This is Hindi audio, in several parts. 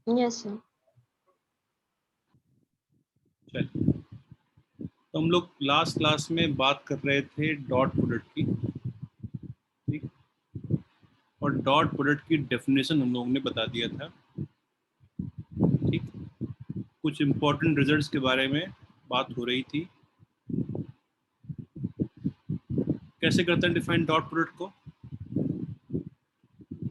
Yes sir. चलिए, तो हम लोग लास्ट क्लास में बात कर रहे थे डॉट प्रोडक्ट की, ठीक। और डॉट प्रोडक्ट की डेफिनेशन हम लोगों ने बता दिया था, ठीक। कुछ इम्पोर्टेंट रिजल्ट्स के बारे में बात हो रही थी। कैसे करते हैं डिफाइन डॉट प्रोडक्ट को?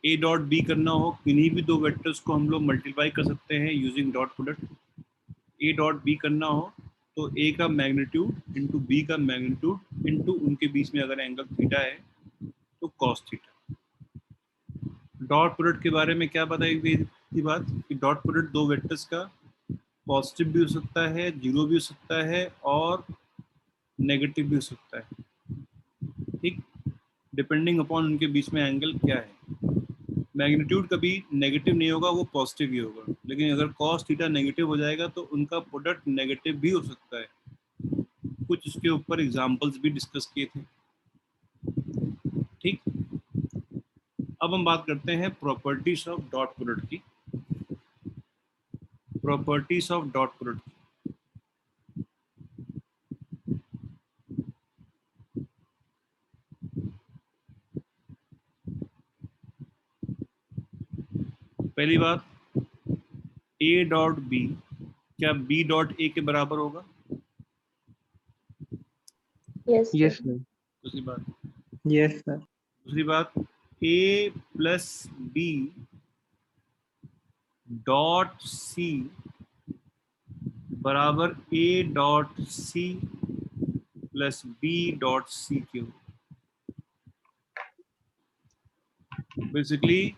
ए डॉट बी करना हो, किन्हीं भी दो वेक्टर्स को हम लोग मल्टीप्लाई कर सकते हैं यूजिंग डॉट प्रोडक्ट। ए डॉट बी करना हो तो ए का मैग्नीट्यूड इंटू बी का मैग्नीट्यूड इंटू उनके बीच में अगर एंगल थीटा है तो कॉस थीटा। डॉट प्रोडक्ट के बारे में क्या बताई गई थी बात कि डॉट प्रोडक्ट दो वेक्टर्स का पॉजिटिव भी हो सकता है, जीरो भी हो सकता है और नेगेटिव भी हो सकता है, ठीक, डिपेंडिंग अपॉन उनके बीच में एंगल क्या है। मैग्नीट्यूड कभी नेगेटिव नहीं होगा, वो पॉजिटिव ही होगा, लेकिन अगर कॉस थीटा नेगेटिव हो जाएगा तो उनका प्रोडक्ट नेगेटिव भी हो सकता है। कुछ इसके ऊपर एग्जांपल्स भी डिस्कस किए थे, ठीक। अब हम बात करते हैं प्रॉपर्टीज ऑफ डॉट प्रोडक्ट की। Properties of dot product. पहली बात, ए डॉट बी क्या बी डॉट ए के बराबर होगा? Yes yes sir. सर। दूसरी बात, यस सर। दूसरी बात, A plus B dot C बराबर A dot C plus B dot C के हो। बेसिकली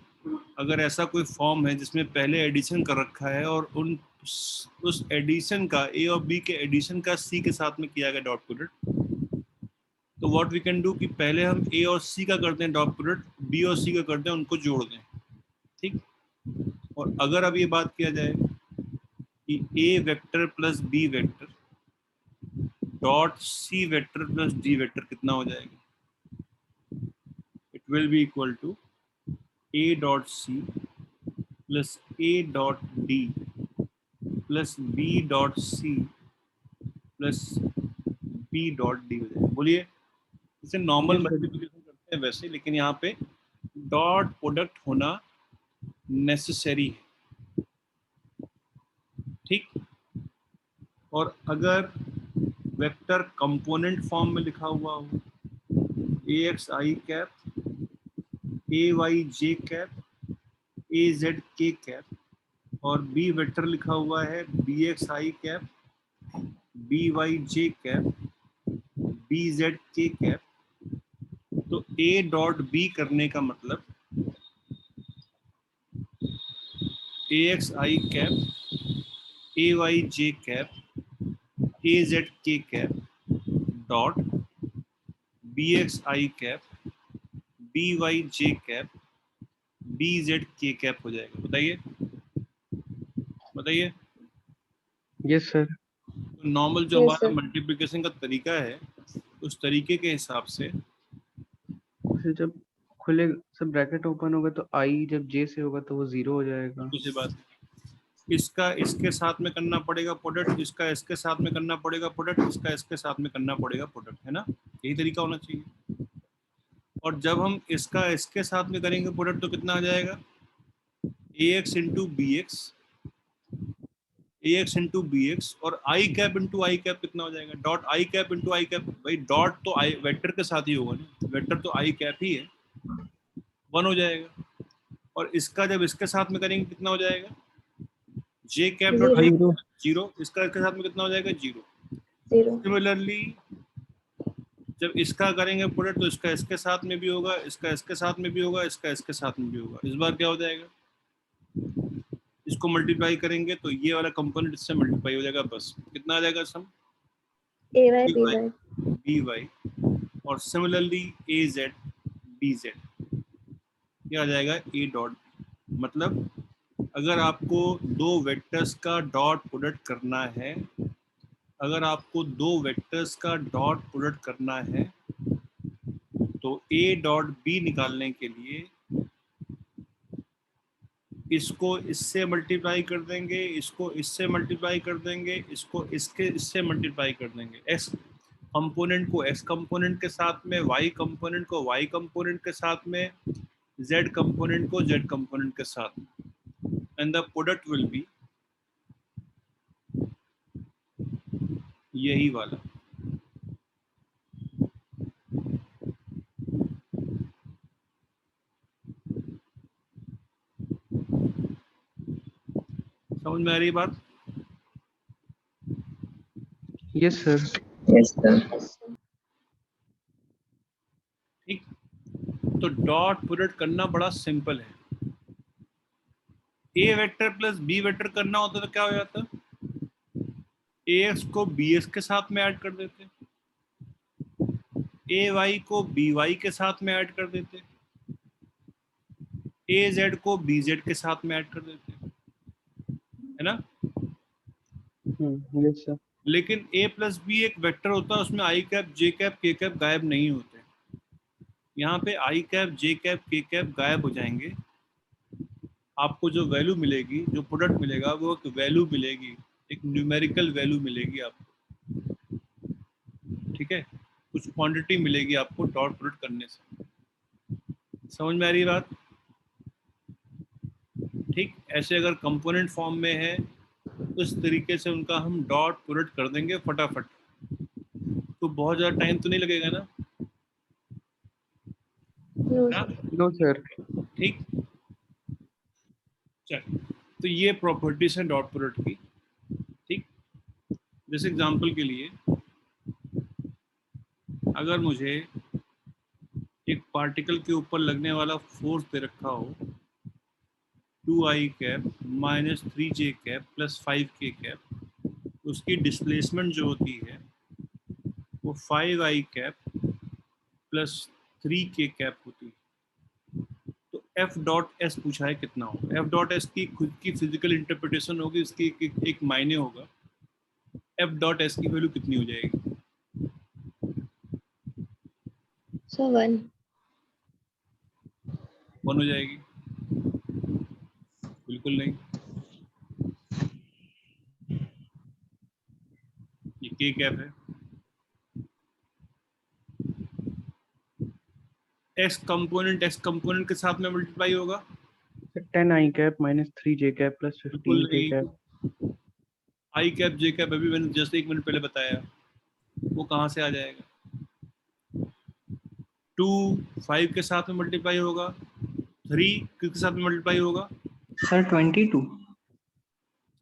अगर ऐसा कोई फॉर्म है जिसमें पहले एडिशन कर रखा है और उस एडिशन का, ए और बी के एडिशन का सी के साथ में किया गया डॉट प्रोडक्ट, तो व्हाट वी कैन डू कि पहले हम ए और सी का करते हैं डॉट प्रोडक्ट, बी और सी का करते हैं उनको जोड़ दें, ठीक। और अगर अब ये बात किया जाए कि A vector plus B vector dot C vector plus D vector कितना हो जाएगा? It will be equal to A dot C plus A dot D plus B dot C plus B dot D हो जाएगा। बोलिए, इसे नॉर्मल यस सर। मल्टीप्लिकेशन करते हैं वैसे, लेकिन यहाँ पे डॉट प्रोडक्ट होना नेसेसरी है, ठीक। और अगर वेक्टर कंपोनेंट फॉर्म में लिखा हुआ हो, ए एक्स आई कैप, ए वाई जे कैप, ए जेड के कैप, और बी वेक्टर लिखा हुआ है बी एक्स आई कैप, बी वाई जे कैप, बी जेड के कैप, तो ए डॉट बी करने का मतलब ए एक्स आई कैप, ए वाई जे कैप, ए जेड के कैप डॉट बी एक्स आई कैप, बी वाई जे कैप, बी जेड के कैप हो जाएगा। बताइए, बताइए। Yes sir. तो नॉर्मल जो यस हमारा सर। मल्टीप्लिकेशन का तरीका है, उस तरीके के हिसाब से फिर जब खुले सब ब्रैकेट ओपन होगा तो आई जब जे से होगा तो वो 0 हो जाएगा। दूसरी बात, इसका इसके साथ में करना पड़ेगा प्रोडक्ट, इसका इसके साथ में करना पड़ेगा प्रोडक्ट, इसका इसके साथ में करना पड़ेगा प्रोडक्ट, है ना? यही तरीका होना चाहिए। और जब हम इसका इसके साथ में करेंगे प्रोडक्ट तो कितना आ जाएगा? ए एक्स इंटू बी एक्स, ए एक्स इंटू बी एक्स, और आई कैप इंटू आई कैप कितना हो जाएगा? Dot I cap into I cap. भाई डॉट तो आई वेक्टर के साथ ही होगा ना, वेक्टर तो आई कैप ही है, 1 हो जाएगा। और इसका जब इसके साथ में करेंगे कितना हो जाएगा? जे कैप डॉट आई, 0। 0। इसका इसके साथ में कितना हो जाएगा? 0। 0। सिमिलरली जब इसका करेंगे प्रोडक्ट तो इसका इसके साथ में भी होगा, इसका इसके साथ में भी होगा, इसका इसके साथ में भी होगा। इस बार क्या हो जाएगा? इसको मल्टीप्लाई करेंगे तो ये वाला कंपोनेंट इससे मल्टीप्लाई हो जाएगा, बस कितना आ जाएगा sum? A Y B Y. B Y. और similarly A Z B Z, ये आ जाएगा ए डॉट। मतलब अगर आपको दो वेक्टर्स का डॉट प्रोडक्ट करना है, अगर आपको दो वेक्टर्स का डॉट प्रोडक्ट करना है तो ए डॉट बी निकालने के लिए इसको इससे मल्टीप्लाई कर देंगे, इसको इससे मल्टीप्लाई कर देंगे, इसको इससे मल्टीप्लाई कर देंगे। एक्स कंपोनेंट को एक्स कंपोनेंट के साथ में, वाई कंपोनेंट को वाई कंपोनेंट के साथ में, जेड कंपोनेंट को जेड कंपोनेंट के साथ में, and the product will be यही वाला। समझ में आ रही है बात? Yes sir. Yes, sir. ठीक, तो डॉट प्रोडक्ट करना बड़ा सिंपल है। ए वेक्टर प्लस बी वेक्टर करना होता तो क्या हो जाता? ए एक्स को बी एक्स के साथ में ऐड कर देते, ए वाई को बी वाई के साथ में ऐड कर देते, ए जेड को बी जेड के साथ में ऐड कर देते, है ना? Yes sir. लेकिन ए प्लस बी एक वेक्टर होता है, उसमें आई कैप जे कैप के कैप गायब नहीं होते। यहाँ पे आई कैप जे कैप के कैप गायब हो जाएंगे। आपको जो वैल्यू मिलेगी, जो प्रोडक्ट मिलेगा, वो एक वैल्यू मिलेगी, एक न्यूमेरिकल वैल्यू मिलेगी आपको। ठीक है, कुछ क्वांटिटी मिलेगी आपको डॉट प्रोडक्ट करने से। समझ में आ रही है बात? ठीक, ऐसे अगर कंपोनेंट फॉर्म में है उस तरीके से उनका हम डॉट प्रोडक्ट कर देंगे फटाफट। तो बहुत ज़्यादा टाइम तो नहीं लगेगा ना? No, ना? sir. No sir. ठीक, चल, तो ये प्रॉपर्टीज है डॉट प्रोडक्ट की। ठीक, जैसे एग्जांपल के लिए अगर मुझे एक पार्टिकल के ऊपर लगने वाला फोर्स दे रखा हो 2i cap minus 3j cap plus 5k cap, उसकी डिस्प्लेसमेंट जो होती है वो 5i cap plus 3k cap होती है। तो एफ डॉट एस पूछा है कितना होगा। एफ डॉट एस की खुद की फिजिकल इंटरप्रिटेशन होगी, इसकी एक मायने होगा। एफ डॉट एस की वैल्यू कितनी हो जाएगी? So 1. 1 हो जाएगी? बिल्कुल नहीं, ये के कैप है। एक्स कंपोनेंट के साथ में मल्टीप्लाई होगा? 10 आई कैप माइनस 3 जे कैप प्लस 15 बिल्कुल के नहीं, कैप। आई कैप जे कैप अभी मैंने जस्ट 1 मिनट पहले बताया, वो कहाँ से आ जाएगा? 2 5 के साथ में मल्टीप्लाई होगा, 3 किसके साथ में मल्टीप्लाई होगा? सर 22।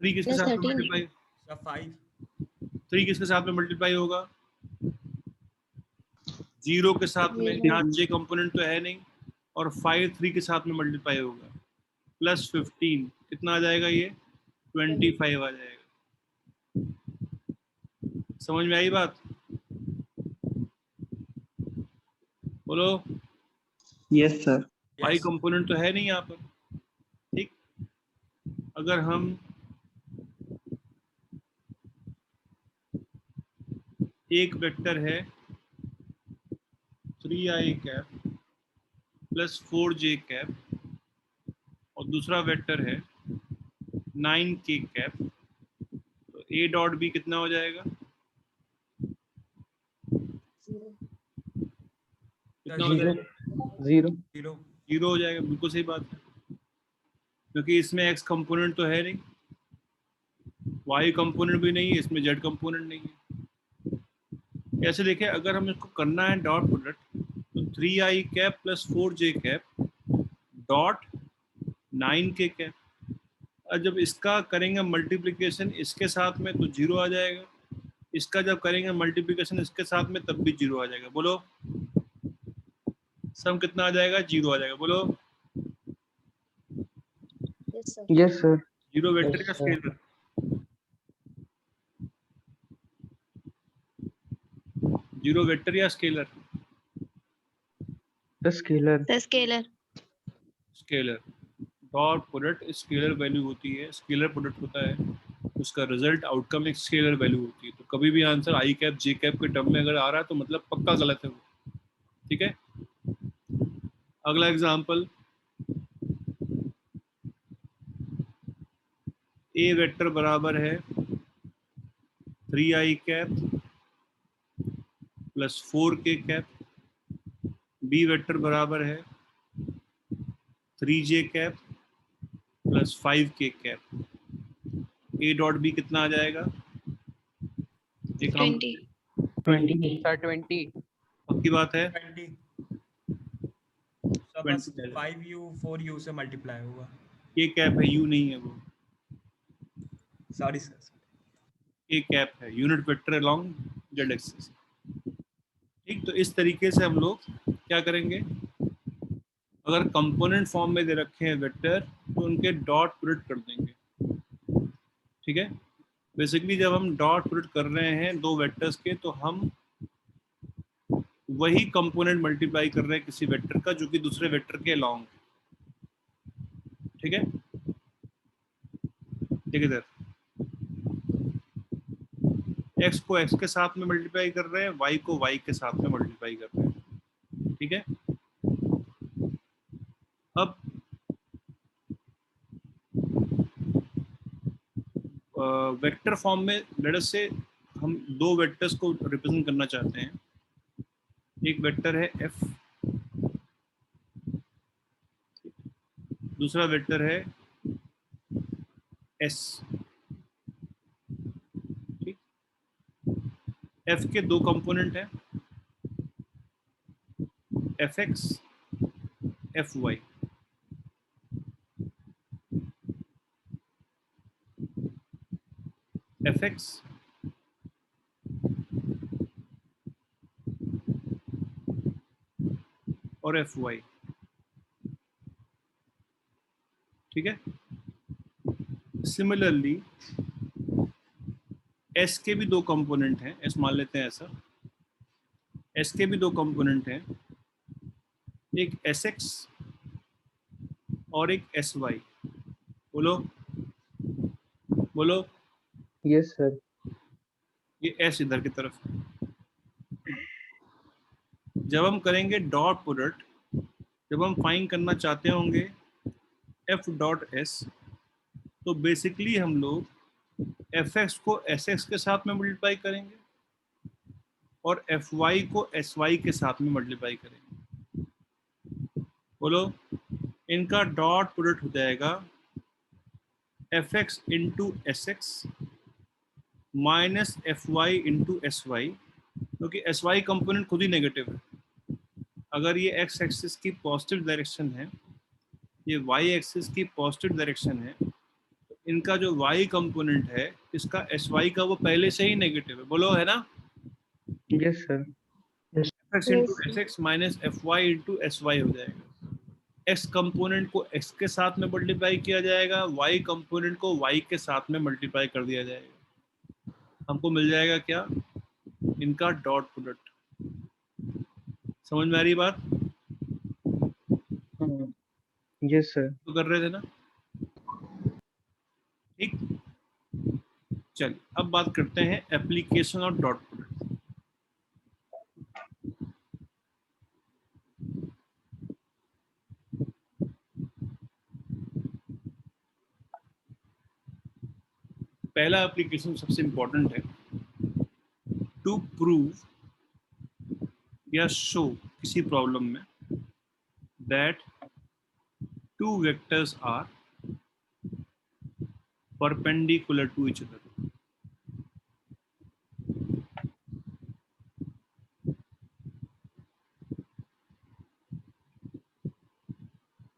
3 किसके Plus साथ में 13. मल्टीप्लाई? Sir, 5. 3 किसके साथ में मल्टीप्लाई होगा? 0 के साथ में, Zero. यहाँ जे कंपोनेंट तो है नहीं, और 5 3 के साथ में मल्टीप्लाई होगा, प्लस 15 कितना आ जाएगा? ये 25 आ जाएगा। समझ में आई बात? बोलो। Yes sir. Y Yes. Component तो है नहीं यहाँ पर। ठीक, अगर हम एक वेक्टर है 3i cap plus 4j cap और दूसरा वेक्टर है 9k कैप, तो a डॉट बी कितना हो जाएगा? कितना हो जाएगा? 0। 0. 0 हो जाएगा। बिल्कुल सही बात है, क्योंकि इसमें x कंपोनेंट तो है नहीं, y कंपोनेंट भी नहीं है, इसमें z कंपोनेंट नहीं है। ऐसे देखें, अगर हम इसको करना है डॉट प्रोडक्ट, तो 3i cap plus 4j cap dot 9k cap. और जब इसका करेंगे मल्टीप्लिकेशन इसके साथ में तो 0 आ जाएगा, इसका जब करेंगे मल्टीप्लिकेशन इसके साथ में तब भी 0 आ जाएगा। बोलो, सम कितना आ जाएगा? 0 आ जाएगा। बोलो, Yes, sir. Yes sir. 0 vector का स्केलर? 0 वेक्टर या scalar? The scalar. The scalar. Scalar. Dot product scalar value होती है, स्केलर प्रोडक्ट होता है, उसका रिजल्ट आउटकम एक स्केलर वैल्यू होती है। तो कभी भी answer I cap J cap के टर्म में अगर आ रहा है तो मतलब पक्का गलत है वो। ठीक है, अगला एग्जांपल, ए वेक्टर बराबर है 3i cap plus 4k cap, B vector बराबर है 3j cap plus 5k cap. A dot B कितना आ जाएगा? एक काम 20. 20 सर 20 पक्की बात है? 20 सब बस 20 5u 4u से मल्टीप्लाई होगा। के कैप है, यू नहीं है वो, सॉरी सर। के कैप है, unit vector along Z axis. ठीक, तो इस तरीके से हम लोग क्या करेंगे, अगर कंपोनेंट फॉर्म में दे रखे हैं वेक्टर तो उनके डॉट प्रोडक्ट कर देंगे। ठीक है, बेसिकली जब हम डॉट प्रोडक्ट कर रहे हैं दो वेक्टर्स के, तो हम वही कंपोनेंट मल्टीप्लाई कर रहे हैं किसी वेक्टर का जो कि दूसरे वेक्टर के अलोंग। ठीक है, ठीक है सर, x को x के साथ में मल्टीप्लाई कर रहे हैं, y को y के साथ में मल्टीप्लाई कर रहे हैं। ठीक है, अब वेक्टर फॉर्म में लेट अस से हम दो वेक्टर्स को रिप्रेजेंट करना चाहते हैं। एक वेक्टर है f, दूसरा वेक्टर है s। ठीक, f के दो कंपोनेंट हैं, fx, fy। fx और fy। ठीक है, सिमिलरली s के भी दो कंपोनेंट हैं, s मान लेते हैं ऐसा, s के भी दो कंपोनेंट हैं, एक sx और एक sy। बोलो बोलो, यस सर। ये s इधर की तरफ है। जब हम करेंगे डॉट प्रोडक्ट, जब हम फाइंड करना चाहते होंगे f डॉट s, तो बेसिकली हम लोग fx को sx के साथ में मल्टीप्लाई करेंगे और fy को sy के साथ में मल्टीप्लाई करेंगे। बोलो, इनका डॉट प्रोडक्ट हो जाएगा fx into sx minus fy into sy, क्योंकि sy कंपोनेंट खुद ही नेगेटिव है। अगर ये x एक्सिस की पॉजिटिव डायरेक्शन है, ये y एक्सिस की पॉजिटिव डायरेक्शन है, तो इनका जो y कंपोनेंट है इसका sy का वो पहले से ही नेगेटिव है। बोलो, है ना? Yes sir. fx into sx minus fy into sy हो जाएगा। x कंपोनेंट को x के साथ में मल्टीप्लाई किया जाएगा, y कंपोनेंट को y के साथ में मल्टीप्लाई कर दिया जाएगा। हमको मिल जाएगा क्या? इनका डॉट प्रोडक्ट। समझ में आ रही बात? Yes sir. तो कर रहे थे ना? ठीक, चलिए अब बात करते हैं एप्लीकेशन ऑफ डॉट प्रोडक्ट। पहला एप्लीकेशन सबसे इंपॉर्टेंट है, टू प्रूव या शो किसी प्रॉब्लम में that two vectors are perpendicular to each other.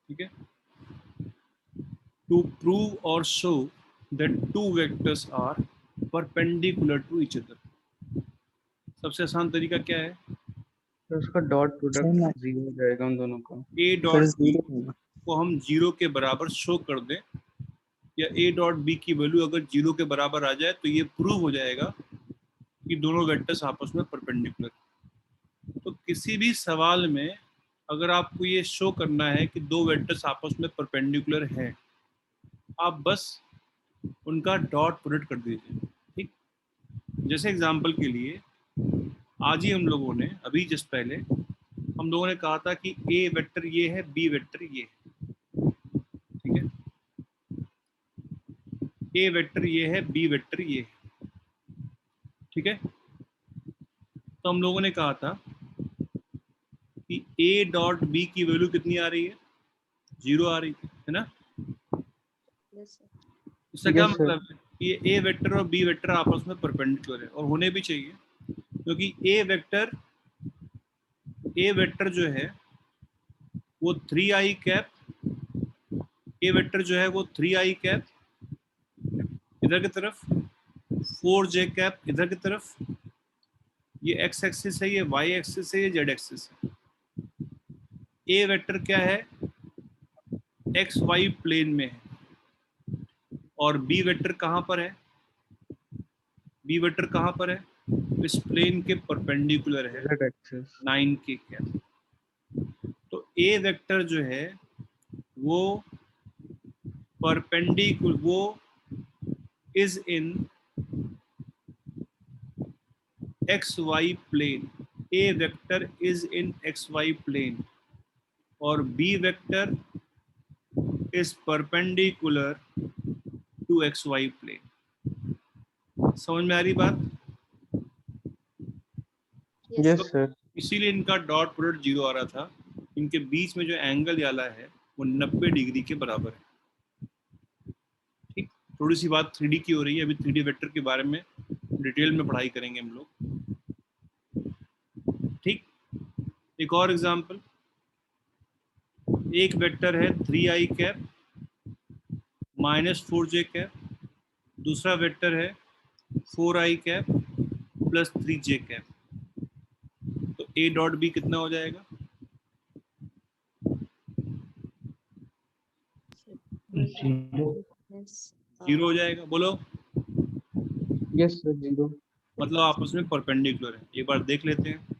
ठीक है, टू प्रूव और show that two vectors are perpendicular to each other. सबसे आसान तरीका क्या है? तो उसका डॉट प्रोडक्ट 0 हो जाएगा उन दोनों का। ए डॉट बी को हम 0 के बराबर शो कर दें, या ए डॉट बी की वैल्यू अगर 0 के बराबर आ जाए तो ये प्रूव हो जाएगा कि दोनों वेक्टर्स आपस में परपेंडिकुलर। तो किसी भी सवाल में अगर आपको ये शो करना है कि दो वेक्टर्स आपस में परपेंडिकुलर हैं, आप बस उनका डॉट प्रोडक्ट कर दीजिए। ठीक, जैसे एग्जांपल के लिए आज ही हम लोगों ने अभी जस्ट पहले हम लोगों ने कहा था कि ए वेक्टर ये है, बी वेक्टर ये है। ठीक है, ए वेक्टर ये है, बी वेक्टर ये है, ठीक है। तो हम लोगों ने कहा था कि ए डॉट बी की वैल्यू कितनी आ रही है, 0 आ रही है ना। Yes, sir. इसका क्या Yes, sir. मतलब है कि ए वेक्टर और बी वेक्टर आपस में परपेंडिकुलर है, और होने भी चाहिए, क्योंकि ए वेक्टर जो है वो 3i कैप, ए वेक्टर जो है वो 3i कैप इधर की तरफ, 4j कैप इधर की तरफ, ये x एक्सिस है, ये y एक्सिस है, ये z एक्सिस है। ए वेक्टर क्या है, एक्स वाई प्लेन में है, और बी वेक्टर कहाँ पर है, बी वेक्टर कहाँ पर है, इस प्लेन के परपेंडिकुलर है, Z axis. 9 के कैप। तो ए वेक्टर जो है वो परपेंडिकुलर, वो is in X Y plane, A vector is in X Y plane, और B vector is perpendicular to X Y plane. समझ में आ रही बात। Yes, Yes, sir. sir. इसीलिए इनका डॉट प्रोडक्ट 0 आ रहा था। इनके बीच में जो एंगल वाला है वो 90 डिग्री के बराबर है, ठीक। थोड़ी सी बात 3D की हो रही है, अभी 3D वेक्टर के बारे में डिटेल में पढ़ाई करेंगे हम लोग, ठीक। एक और एग्जांपल, एक वेक्टर है 3i कैप -4j कैप, दूसरा वेक्टर है 4i cap plus 3j cap. तो a डॉट बी कितना हो जाएगा, Yes. 0 हो जाएगा, बोलो। Yes, sir. 0. मतलब आपस में परपेंडिकुलर है। एक बार देख लेते हैं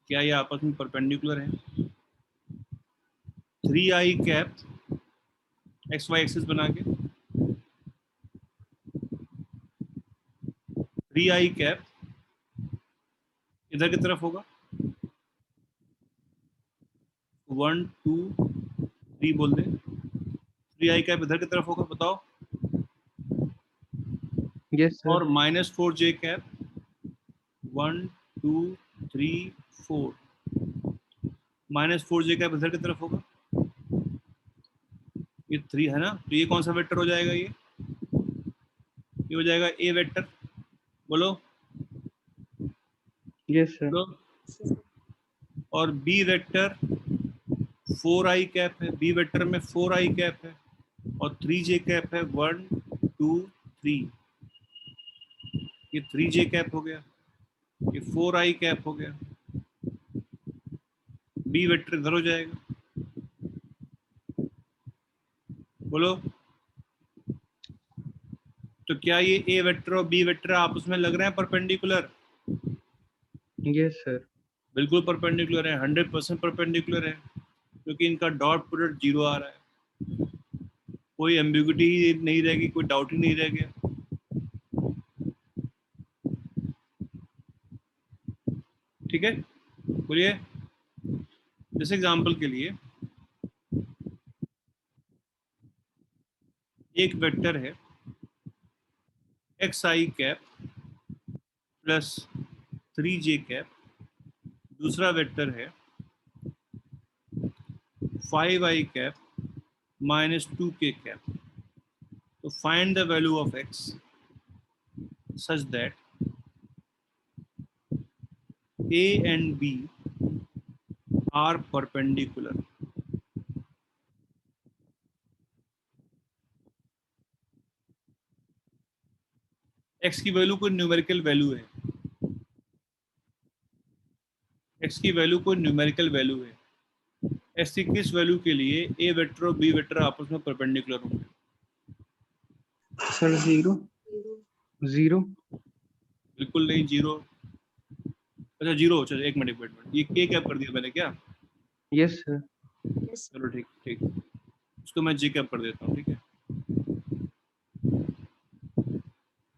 क्या ये आपस में परपेंडिकुलर है। 3i cap x Y axis बना के, 3i कैप इधर की तरफ होगा, 1 2 3 बोल दें, 3i कैप इधर की तरफ होगा, बताओ। Yes, sir. और -4j कैप 1 2 3 4, -4j कैप इधर की तरफ होगा, ये 3 है ना। तो ये कौन सा वेक्टर हो जाएगा, ये हो जाएगा ए वेक्टर, बोलो Yes, sir. बोलो। और बी वेक्टर 4i कैप है, बी वेक्टर में 4i कैप है, और 3j कैप है 1 2 3, ये 3j कैप हो गया, ये 4i कैप हो गया, बी वेक्टर इधर हो जाएगा, बोलो। तो क्या ये ए वेक्टर और बी वेक्टर आपस में लग रहे हैं परपेंडिकुलर, Yes, sir. बिल्कुल परपेंडिकुलर है, 100% परपेंडिकुलर है, क्योंकि इनका डॉट प्रोडक्ट 0 आ रहा है। कोई एम्बिग्युइटी ही नहीं रहेगी, कोई डाउट ही नहीं रह गया, ठीक है। बोलिए, जैसे एग्जांपल के लिए एक वेक्टर है xi cap plus 3j cap, दूसरा वेक्टर है 5i कैप -2k कैप। तो find the value of x such that a and b are perpendicular। x की वैल्यू कोई न्यूमेरिकल वैल्यू है, x की वैल्यू कोई न्यूमेरिकल वैल्यू है, x की किस वैल्यू के लिए a वेक्टर और b वेक्टर आपस में परपेंडिकुलर होंगे, Sir, 0. 0. बिल्कुल नहीं, 0। अच्छा 0, चलो एक मिनट, ये k कैप कर दिया मैंने क्या, Yes, sir. Yes. चलो ठीक ठीक, उसको मैं j कैप कर देता हूँ, ठीक है।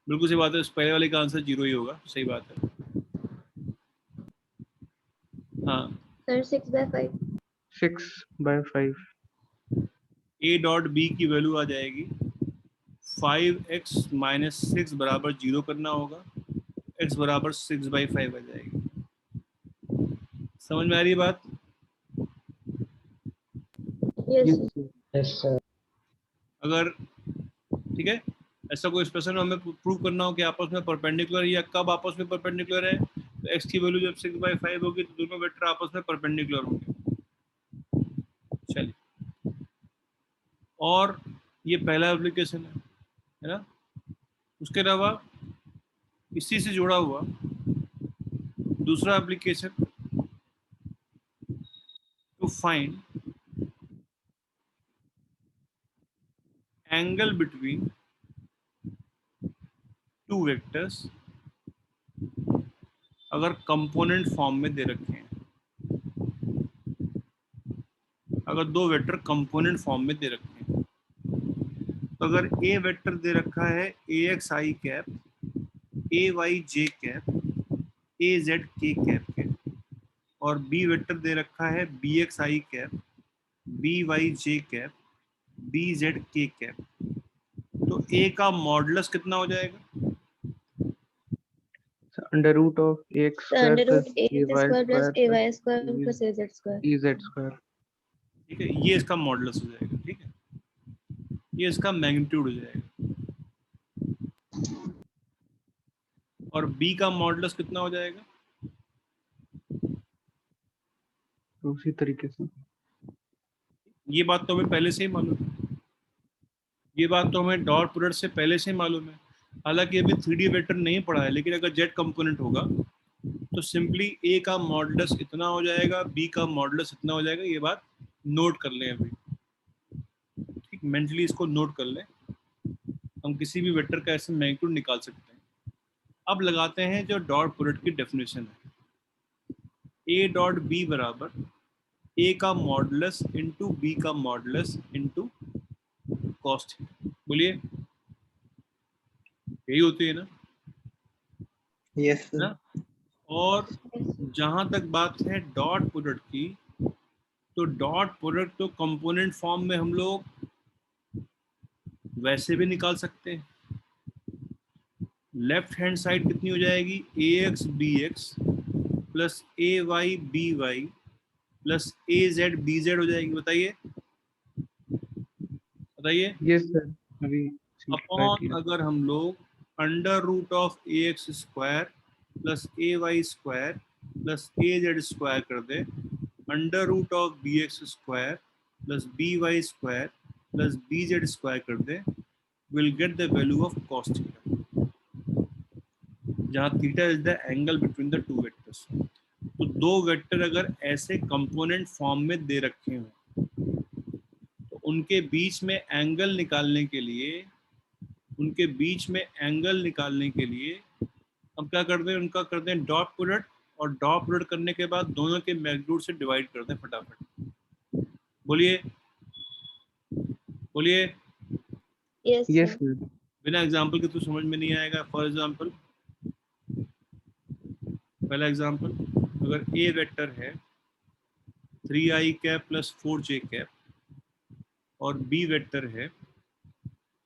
बिल्कुल सही बात है, इस पहले वाले का आंसर 0 ही होगा, सही बात है। हाँ, Sir, 6/5. 6/5. a डॉट b की वैल्यू आ जाएगी 5x माइनस 6 बराबर 0 करना होगा, x बराबर 6/5 आ जाएगी। समझ में आ रही है बात? Yes, Yes, sir. sir. Yes, sir. अगर ठीक है ऐसा कोई एक्सप्रेशन हमें प्रूव करना हो कि आपस में परपेंडिकुलर या कब आपस में परपेंडिकुलर है, तो x की वैल्यू जब 6/5 होगी तो दोनों वेक्टर आपस में परपेंडिकुलर होंगे। चलिए, और ये पहला एप्लीकेशन है ना। उसके अलावा इसी से जुड़ा हुआ दूसरा application, to find angle between two vectors अगर कंपोनेंट फॉर्म में दे रखे हैं। अगर दो वेक्टर कंपोनेंट फॉर्म में दे रखे हैं, तो अगर ए वेक्टर दे रखा है AXI cap, AYJ cap, AZK cap के, और बी वेक्टर दे रखा है BXI cap, BYJ cap, BZK cap, तो ए का मॉडुलस कितना हो जाएगा? So, under root of ax So square under plus root ax ay square plus square ay square plus az square. ez square. ठीक है, ये इसका मॉडुलस हो जाएगा। ठीक है, ये इसका मैग्नीट्यूड हो जाएगा। और बी का मॉडुलस कितना हो जाएगा? तो उसी तरीके से ये बात तो हमें पहले से ही मालूम है, ये बात तो हमें डॉट प्रोडक्ट से पहले से ही मालूम है। हालांकि अभी 3D वेक्टर नहीं पढ़ा है, लेकिन अगर जेड कंपोनेंट होगा तो सिंपली ए का मॉडुलस इतना हो जाएगा, बी का मॉडुलस इतना हो जाएगा। ये बात नोट कर लें अभी, ठीक, मेंटली इसको नोट कर लें। हम किसी भी वेक्टर का ऐसे मैग्नीट्यूड निकाल सकते हैं। अब लगाते हैं जो डॉट प्रोडक्ट की डेफिनेशन है, ए डॉट बी बराबर ए का मॉडुलस इंटू बी का मॉडुलस इंटू कॉस थीटा। बोलिए, यही होती है ना? Yes, है ना? sir. और जहां तक बात है डॉट प्रोडक्ट की, तो डॉट प्रोडक्ट तो कंपोनेंट फॉर्म में हम लोग वैसे भी निकाल सकते हैं। लेफ्ट हैंड साइड कितनी हो जाएगी? ax bx plus ay by plus az bz हो जाएगी। बताइए बताइए। yes sir अभी simplify अपॉन किया अगर हम लोग under root of ax square plus ay square plus az square कर दे, under root of bx square plus by square plus bz square कर दे, will get the value of cos theta, जहाँ theta is the angle between the two vectors. तो दो वेक्टर अगर ऐसे कंपोनेंट फॉर्म में दे रखे हों, तो उनके बीच में एंगल निकालने के लिए, हम क्या करते हैं, उनका करते हैं डॉट प्रोडक्ट, और डॉट प्रोडक्ट करने के बाद दोनों के मैग्नीट्यूड से डिवाइड करते हैं फटाफट। बोलिए बोलिए। Yes, yes sir. sir बिना एग्जाम्पल के तो समझ में नहीं आएगा। फॉर एग्जाम्पल, पहला एग्जाम्पल, अगर ए वेक्टर है 3i cap plus 4j cap, और बी वेक्टर है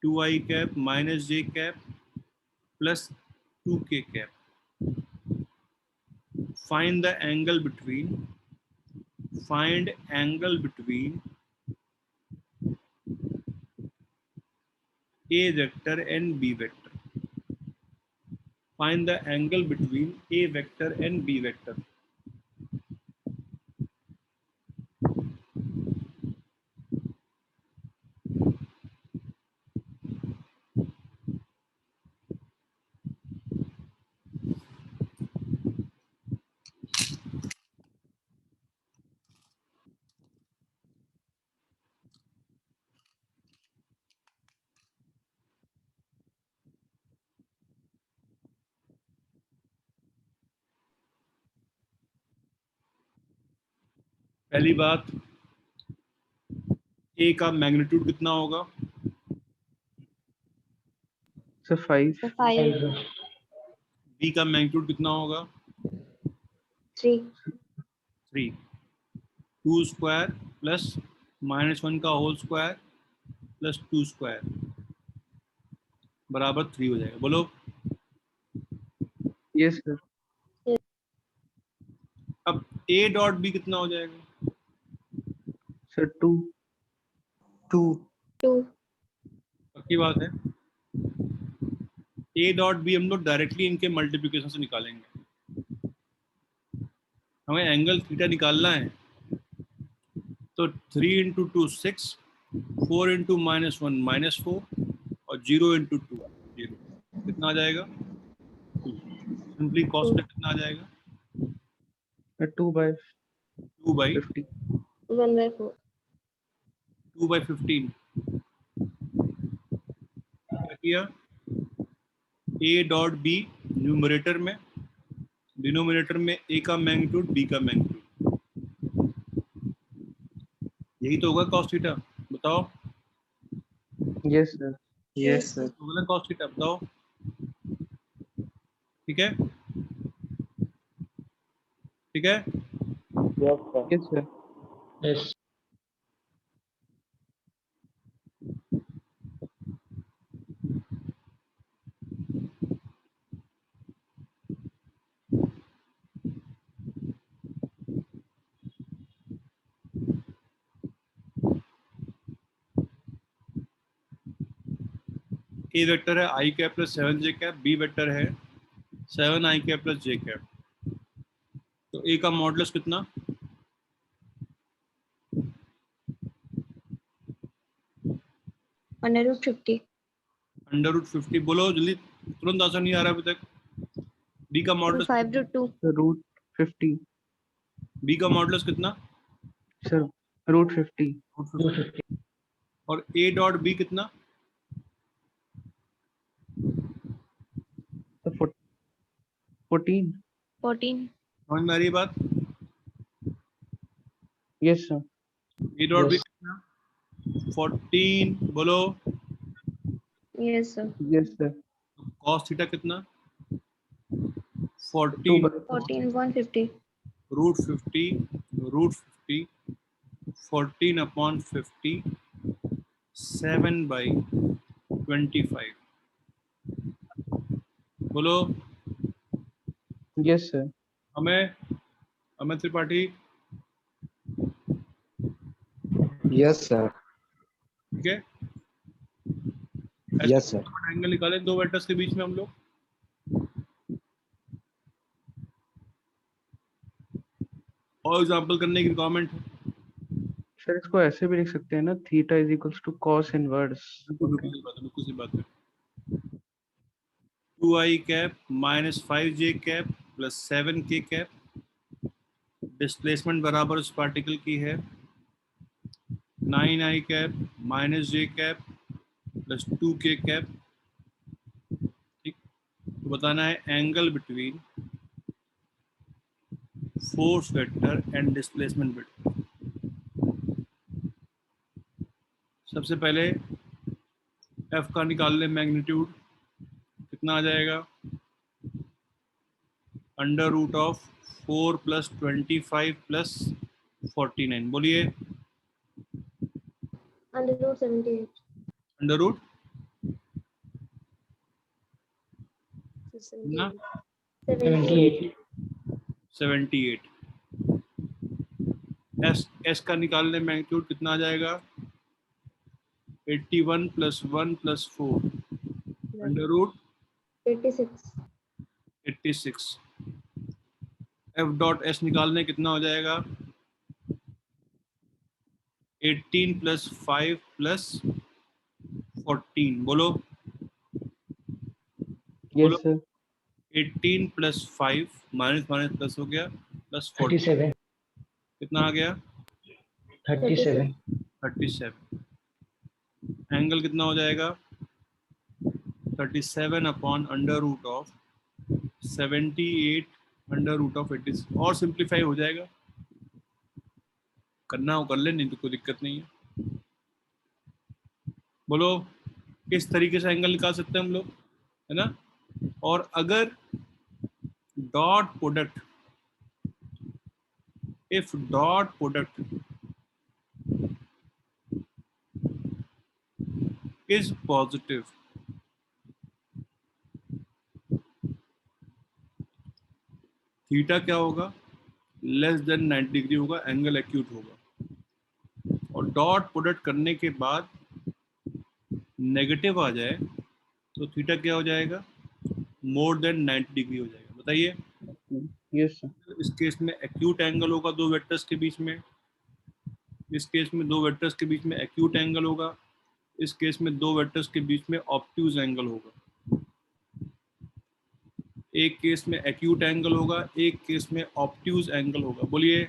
2i cap minus j cap plus 2k cap, find angle between a vector and b vector. Find the angle between a vector and b vector. पहली बात, a का मैग्नीट्यूड कितना होगा? so 5 So 5, b का मैग्नीट्यूड कितना होगा? 3. 3। 2 स्क्वायर प्लस -1 का होल स्क्वायर प्लस 2 स्क्वायर, बराबर 3 हो जाएगा। बोलो यस सर। अब ए डॉट बी कितना हो जाएगा? सर 2। 2. 2. पक्की बात है। ए डॉट बी हम लोग डायरेक्टली इनके मल्टीप्लिकेशन से निकालेंगे। हमें एंगल थीटा निकालना है, तो 3 इंटू 2 6, 4 इंटू -1 -4 और 0 इंटू 2 0। कितना आ जाएगा? सिंपली कॉस्ट कितना आ जाएगा? 2/50। 1/4. 2/15। क्या किया? ए डॉट बी न्यूमरेटर में, डिनोमिनेटर में ए का मैग्नीट्यूड बी का मैग्नीट्यूड, यही तो होगा कॉस थीटा। बताओ, यस सर। Yes, sir. होगा ना कॉस थीटा? बताओ, ठीक है? ठीक है? Yes sir. ए वेक्टर है I cap plus 7j cap, B vector है 7i cap plus j cap. तो ए का मॉडुलस कितना? √50. √50। बोलो जल्दी, तुरंत आंसर नहीं आ रहा अभी तक। बी का मॉडुलस, 5/2. √50 बी का मॉडुलस कितना? सर। √50 √50। और ए डॉट बी कितना? तो 14। 14. समझ में आ रही है बात? Yes sir. A dot B कितना? 14। बोलो। Yes, sir. Yes sir. Cos theta कितना? 14 14. 150. √50 14 अपॉन 50 7/25। बोलो। Yes sir. हमें त्रिपाठी, Yes, sir. ठीक है? Yes, sir. एंगल निकाले दो वेक्टर्स के बीच में हम लोग। और एग्जांपल करने की रिक्वायरमेंट है। सर इसको ऐसे भी लिख सकते हैं ना, theta is equals to cos inverse. बिल्कुल सी बात है। 2i cap minus 5j cap plus 7k cap, displacement बराबर उस पार्टिकल की है 9i cap minus j cap plus 2k cap. ठीक, तो बताना है angle between force vector and displacement vector. सबसे पहले f का निकाल ले मैग्नीट्यूड, कितना आ जाएगा? √4 + 25 + 49। बोलिए। √78. अंडर ना 78. 78। एस का निकालने मैग्नीट्यूड कितना आ जाएगा? 81 + 1 + 4 86. √86। एफ डॉट एस निकालने कितना हो जाएगा? 18 + 5 + 14। बोलो yes sir. 18 + 5 minus minus plus हो गया प्लस 47। कितना आ गया? 37। एंगल कितना हो जाएगा? 37 अपॉन √78 √86। और सिंप्लीफाई हो जाएगा, करना हो कर ले, नहीं तो कोई दिक्कत नहीं है। बोलो किस तरीके से एंगल निकाल सकते हैं हम लोग, है ना? और अगर dot product, if dot product is positive, theta क्या होगा, लेस देन 90 डिग्री होगा, एंगल एक्यूट होगा। और डॉट प्रोडक्ट करने के बाद नेगेटिव आ जाए तो थीटा क्या हो जाएगा, मोर देन 90 डिग्री हो जाएगा। बताइए, यस सर। इस केस में एक्यूट एंगल होगा दो वेक्टर्स के बीच में, इस केस में दो वेक्टर्स के बीच में एक्यूट एंगल होगा, इस केस में दो वेक्टर्स के बीच में ऑब्ट्यूज एंगल होगा। एक केस में एक्यूट एंगल होगा, एक केस में ऑब्ट्यूज एंगल होगा। बोलिए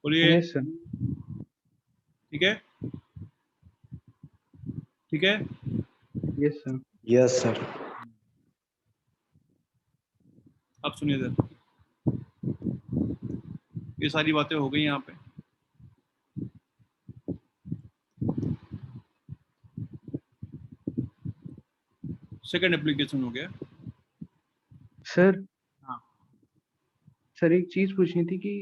बोलिए, यस सर। ठीक है, ठीक है। Yes sir. Yes, sir. अब सुनिए सर, ये सारी बातें हो गई यहाँ पे। सेकंड एप्लीकेशन हो गया। सर हाँ, सर एक चीज पूछनी थी कि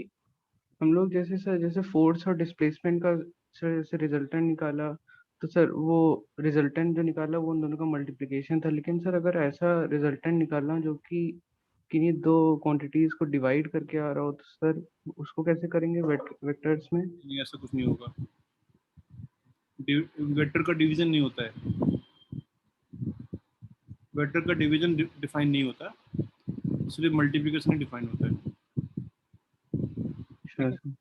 हम लोग जैसे सर जैसे फोर्स और डिस्प्लेसमेंट का सर जैसे रिजल्टेंट निकाला, तो सर वो रिजल्टेंट जो निकाला वो उन दोनों का मल्टीप्लिकेशन था। लेकिन सर अगर ऐसा रिजल्टेंट निकालना जो कि किन्हीं दो क्वांटिटीज को डिवाइड करके आ रहा हो, तो सर उसको कैसे करेंगे वेक्टर्स में? नहीं ऐसा कुछ नहीं होगा, वेक्टर का डिवीजन नहीं होता है, वेक्टर का डिवीजन डिफाइन नहीं होता, सिर्फ मल्टीप्लिकेशन ही डिफाइन होता है। ठीक अच्छा है, सर।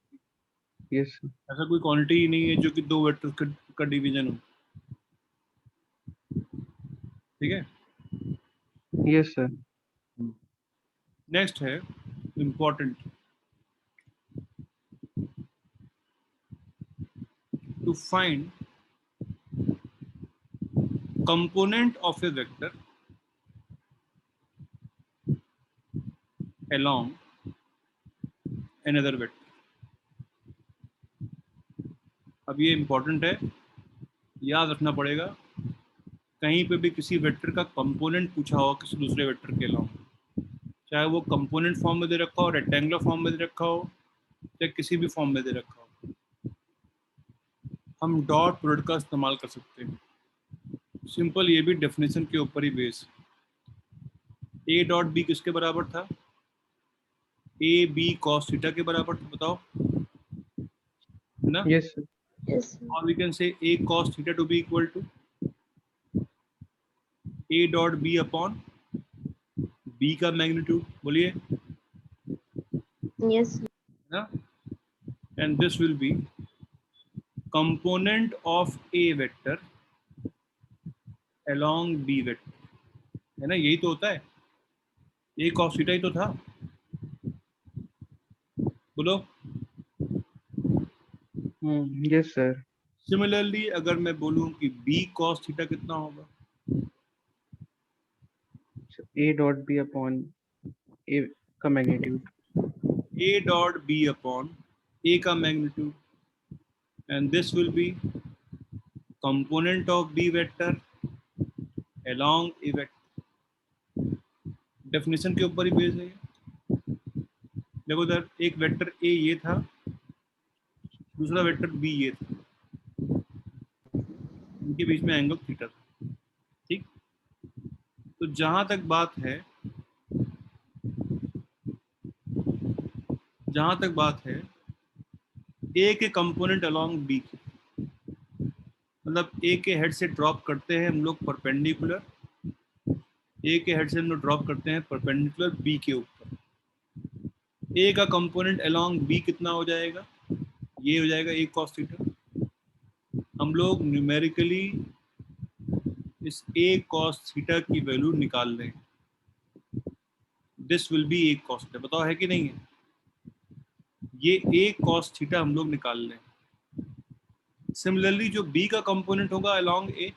Yes sir. ऐसा कोई क्वांटिटी ही नहीं है जो कि दो वेक्टर का डिवीजन हो। ठीक है। Yes sir. नेक्स्ट है important, to find component of a vector along another vector। अब ये इंपॉर्टेंट है, याद रखना पड़ेगा, कहीं पे भी किसी वेक्टर का कंपोनेंट पूछा हो किसी दूसरे वेक्टर के अलावा, चाहे वो कंपोनेंट फॉर्म में दे रखा हो, रेक्टेंगुलर फॉर्म में दे रखा हो, या किसी भी फॉर्म में दे रखा हो, हम डॉट प्रोडक्ट का इस्तेमाल कर सकते हैं। सिंपल, ये भी डेफिनेशन के ऊपर ही बेस। ए डॉट बी किसके बराबर था, ए बी कॉस थीटा के बराबर था, बताओ, है ना। Yes sir. Yes, sir. और we can say a cos theta to be equal to A dot B upon B का मैग्नीट्यूड। बोलिए, Yes, sir. है ना। And this will be component of a vector along b vector, है ना, यही तो होता है, ए कॉस थीटा ही तो था। बोलो। Yes sir. सिमिलरली अगर मैं बोलूं कि बी कॉस थीटा कितना होगा, A dot B upon A का magnitude. A dot B upon A का magnitude, and this will be component of B vector along A vector. Definition के ऊपर ही बेस्ड है ये। देखो इधर एक वेक्टर ए ये था, दूसरा वेक्टर बी ये था, इनके बीच में एंगल थीटा था। ठीक, तो जहां तक बात है ए के कंपोनेंट अलोंग बी के, मतलब ए के हेड से ड्रॉप करते हैं हम लोग परपेंडिकुलर, ए के हेड से हम लोग ड्रॉप करते हैं परपेंडिकुलर बी के ऊपर। ए का कंपोनेंट अलोंग बी कितना हो जाएगा, ये हो जाएगा ए कॉस थीटा। हम लोग न्यूमेरिकली इस ए कॉस थीटा की वैल्यू निकाल रहे हैं, this will B A cos theta. बताओ है कि नहीं है, ये ए कॉस थीटा हम लोग निकाल रहे हैं। सिमिलरली जो बी का कंपोनेंट होगा अलोंग ए,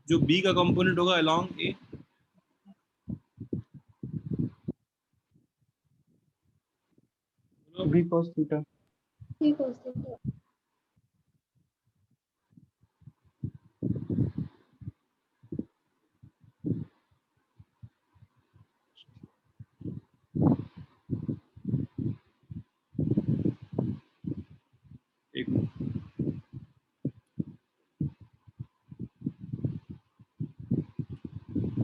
जो बी का कंपोनेंट होगा along a, b cos theta. He was there. एक मिनट।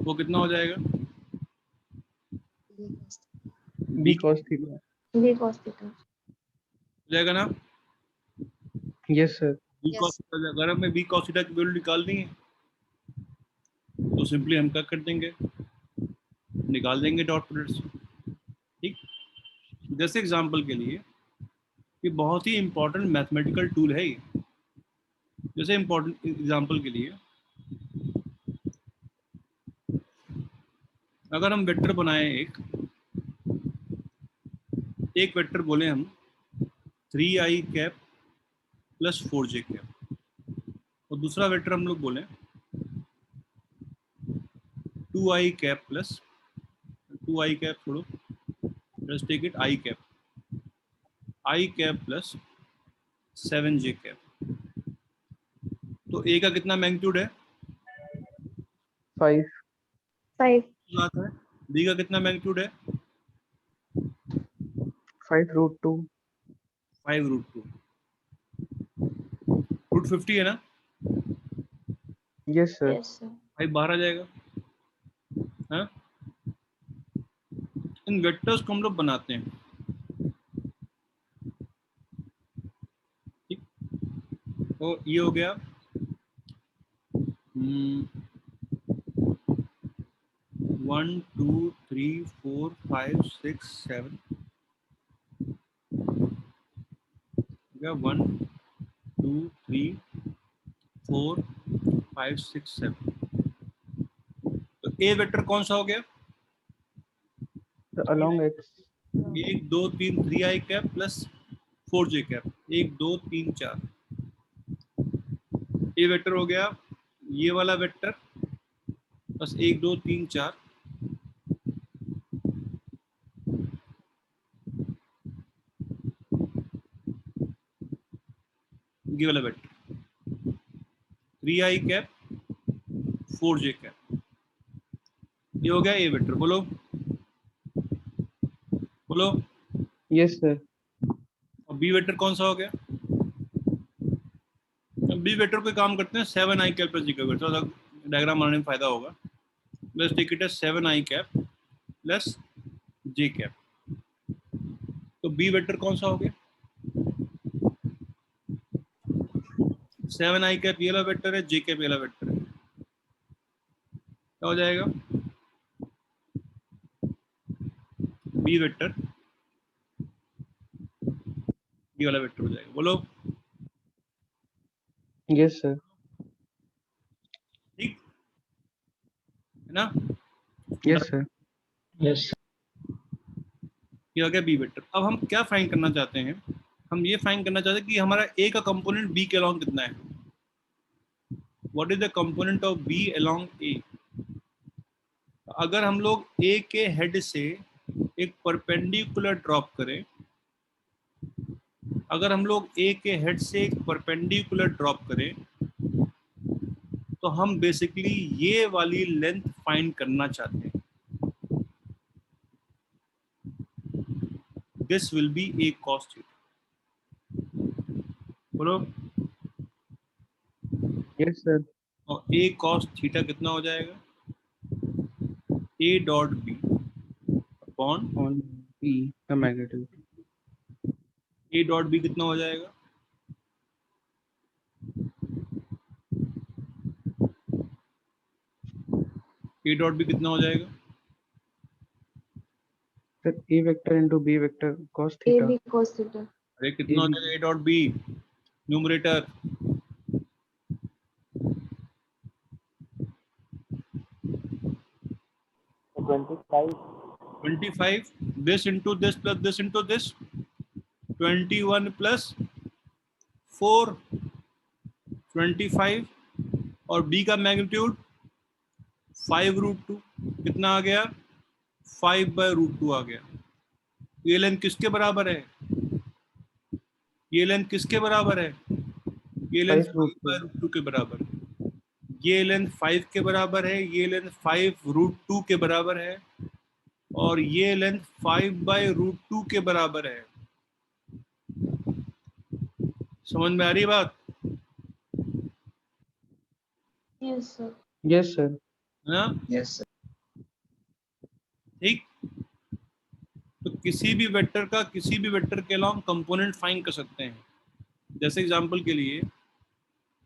वो कितना हो जाएगा? b cos theta. B cos theta. हो जाएगा ना? Yes sir. B Yes. Cos theta, अगर हमें बी कॉस थीटा की वैल्यू निकालनी है तो सिंपली हम क्या कर देंगे, निकाल देंगे डॉट प्रोडक्ट। ठीक, जैसे एग्जांपल के लिए ये बहुत ही इंपॉर्टेंट मैथमेटिकल टूल है ये। जैसे इंपॉर्टेंट एग्जांपल के लिए अगर हम वेक्टर बनाए एक वेक्टर बोले हम 3i cap plus 4j cap, और दूसरा वेक्टर हम लोग बोले 2i cap plus 2i cap छोड़ो, let's take it i cap plus 7j cap. तो a का कितना मैग्नीट्यूड है? 5. 5. बात है। b का कितना मैग्नीट्यूड है? 5 root 2. 5 रूट 2, रूट 50 है ना? Yes sir. Yes sir. 5 बाहर आ जाएगा। हाँ, इन वेक्टर्स को हम लोग बनाते हैं। ठीक, तो ये हो गया 1 2 3 4 5 6 7 हो गया 1 2 3 4 5 6 7। तो ए वेक्टर कौन सा हो गया? So along x. 1 2 3 3i cap plus 4j cap, 1 2 3 4। ए वेक्टर हो गया ये वाला वेक्टर बस 1 2 3 4, ये वाला vector 3i cap 4j cap, ये हो गया ए वेक्टर। बोलो बोलो। Yes sir. और बी वेक्टर कौन सा हो गया? बी वेक्टर पे काम करते हैं 7i cap plus j cap, थोड़ा सा डायग्राम बनाने में फायदा होगा। Let's take it as 7i cap plus j cap. तो बी वेक्टर कौन सा हो गया? 7i कैप ये वाला वेक्टर है, j कैप ये वाला वेक्टर है। क्या हो जाएगा? बी वेक्टर ये वाला वेक्टर हो जाएगा। बोलो। Yes sir. ठीक है ना? Yes sir. Yes. ये हो गया बी वेक्टर। अब हम क्या फाइंड करना चाहते हैं? हम ये फाइंड करना चाहते हैं कि हमारा ए का कंपोनेंट बी के अलोंग कितना है। What is the component of B along A? अगर हम लोग ए के हेड से एक परपेंडिकुलर ड्रॉप करें, अगर हम लोग ए के हेड से एक परपेंडिकुलर ड्रॉप करें तो हम बेसिकली ये वाली लेंथ फाइंड करना चाहते हैं। This will B A cos theta. बोलो। Yes sir. और ए कॉस थीटा कितना हो जाएगा? ए dot B upon On b the magnitude. A dot B कितना हो जाएगा? ए डॉट बी कितना हो जाएगा? Sir a vector into b vector cos A theta. B cos theta. अरे कितना हो जाएगा ए dot b? Numerator So 25. 25, this into this plus this into this 21 plus 4 25, और b का मैग्नीट्यूड 5 रूट 2 कितना आ गया? 5 बाय रूट 2 आ गया। ये लेंथ किसके बराबर है? ये लेंथ किसके बराबर है? ये लेंथ 5 root 5 बाय रूट 2 के बराबर है। ये लेंथ 5 के बराबर है, ये लेंथ 5 रूट 2 के बराबर है, और ये लेंथ 5 बाय रूट 2 के बराबर है। समझ में आ रही बात? Yes sir. Yes sir. है ना? Yes sir. ठीक, तो किसी भी वेक्टर के अलोंग कंपोनेंट फाइंड कर सकते हैं। जैसे एग्जांपल के लिए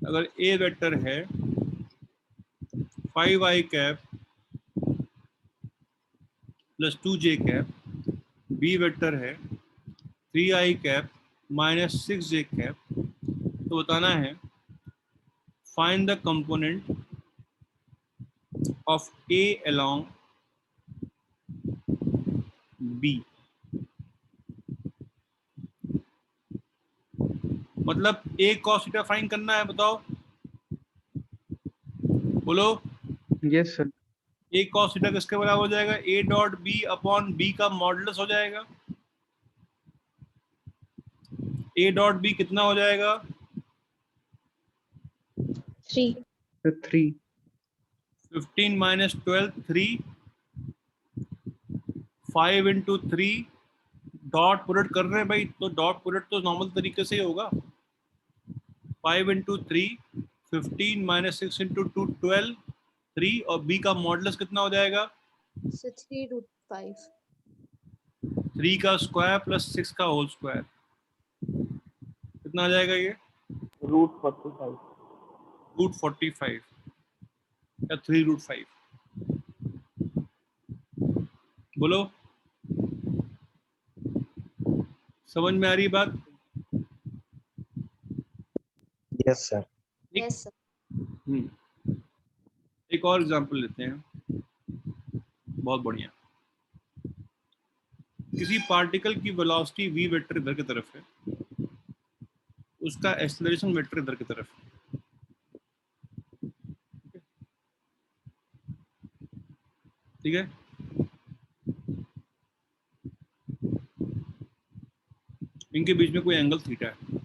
अगर ए वेक्टर है 5i cap plus 2j cap, B vector है 3i cap minus 6j cap, तो बताना है find the component of A along B. मतलब ए कॉस थीटा फाइंड करना है, बताओ, बोलो। Yes sir. A cos theta किसके बराबर हो जाएगा? ए डॉट बी अपॉन बी का मॉडुलस हो जाएगा। ए डॉट बी कितना हो जाएगा? 3. 3। 15 माइनस 12 3, 5 इंटू 3, डॉट प्रोडक्ट कर रहे हैं भाई, तो डॉट प्रोडक्ट तो नॉर्मल तरीके से ही होगा। 5 इंटू 3, 15 माइनस 6 इंटू 2, 12, 3, और बी का मॉडुलस कितना हो जाएगा? 3√5. 3 का स्क्वायर प्लस 6 का होल स्क्वायर, कितना आ जाएगा ये? √45. √45 या 3√5, बोलो, समझ में आ रही बात? Yes, sir. Yes, sir. एक और एग्जांपल लेते हैं, बहुत बढ़िया। किसी पार्टिकल की वेलोसिटी v वेक्टर इधर की तरफ है, उसका एक्सेलरेशन वेक्टर इधर की तरफ है। ठीक है, इनके बीच में कोई एंगल थीटा है।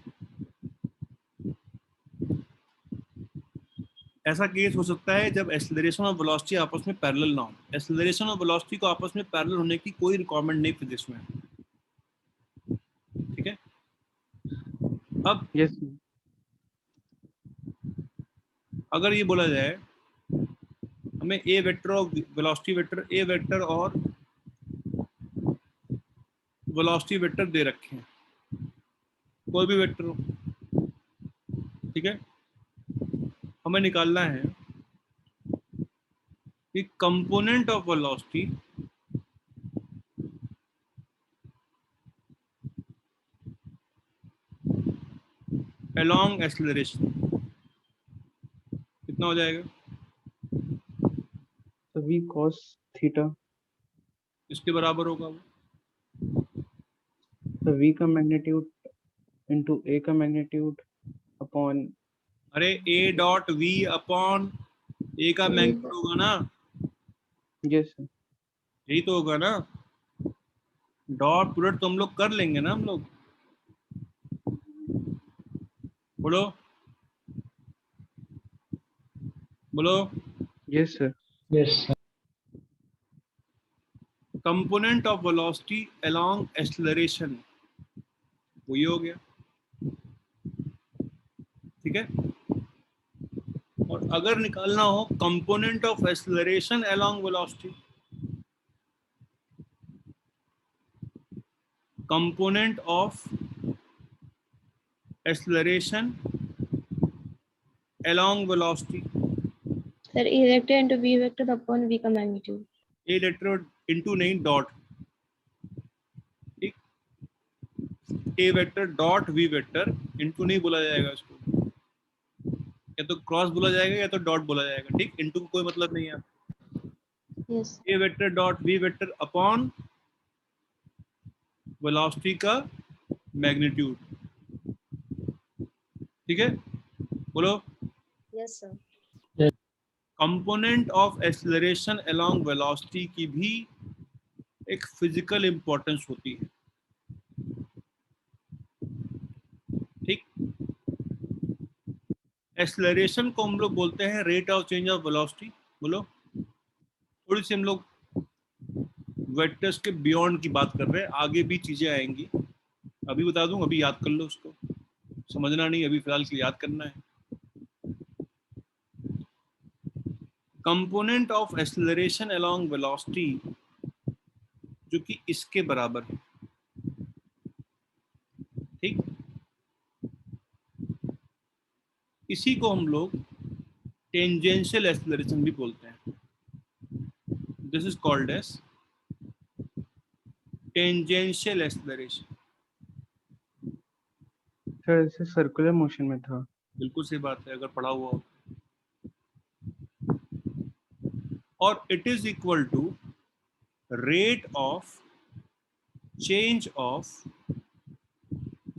ऐसा केस हो सकता है जब एक्सेलरेशन और वेलोसिटी आपस में पैरेलल ना हो। एक्सेलरेशन और वेलोसिटी को आपस में पैरेलल होने की कोई रिक्वायरमेंट नहीं फिजिक्स में, ठीक है। अब यस। अगर ये बोला जाए हमें ए वेक्टर और वेलोसिटी वेक्टर, ए वेक्टर और वेलोसिटी वेक्टर दे रखे हैं, कोई भी वेक्टर हो, ठीक है। हमें निकालना है कि component of velocity along acceleration कितना हो जाएगा? तो v cos थीटा, इसके बराबर होगा वो, तो v का मैग्नीट्यूड इंटू a का मैग्नीट्यूड अपॉन, अरे ए डॉट वी अपॉन ए का मैग्नीट्यूड होगा ना, यस सर। यही तो होगा ना। डॉट प्रोडक्ट तो हम लोग कर लेंगे ना, हम लोग, बोलो बोलो। Yes sir. Yes, sir. Component of velocity along acceleration, वो ये हो गया, ठीक है। और अगर निकालना हो component of acceleration along velocity, component of acceleration along velocity, Sir, E vector into V vector upon V का magnitude. ए लेटर इनटू नहीं डॉट, ठीक, A vector dot we vector, into नहीं बोला जाएगा इसको, या तो क्रॉस बोला जाएगा या तो डॉट बोला जाएगा, ठीक। इनटू कोई मतलब नहीं है। Yes. A vector dot we vector upon velocity का मैग्नीट्यूड, ठीक है, बोलो। Yes, sir. Component of acceleration along velocity की भी एक फिजिकल इंपॉर्टेंस होती है, ठीक। एक्सेलरेशन को हम लोग बोलते हैं rate of change of velocity, बोलो। थोड़ी सी हम लोग वेक्टर्स के बियॉन्ड की बात कर रहे हैं, आगे भी चीजें आएंगी, अभी बता दूं, अभी याद कर लो उसको, समझना नहीं, अभी फिलहाल के लिए याद करना है। Component of acceleration along velocity जो कि इसके बराबर है। ठीक, इसी को हम लोग टेंजेंशियल एक्सेलरेशन भी बोलते हैं। This is called as tangential acceleration. Sir ऐसे सर्कुलर मोशन में था। बिल्कुल सही बात है, अगर पढ़ा हुआ हो। और it is equal to rate of change of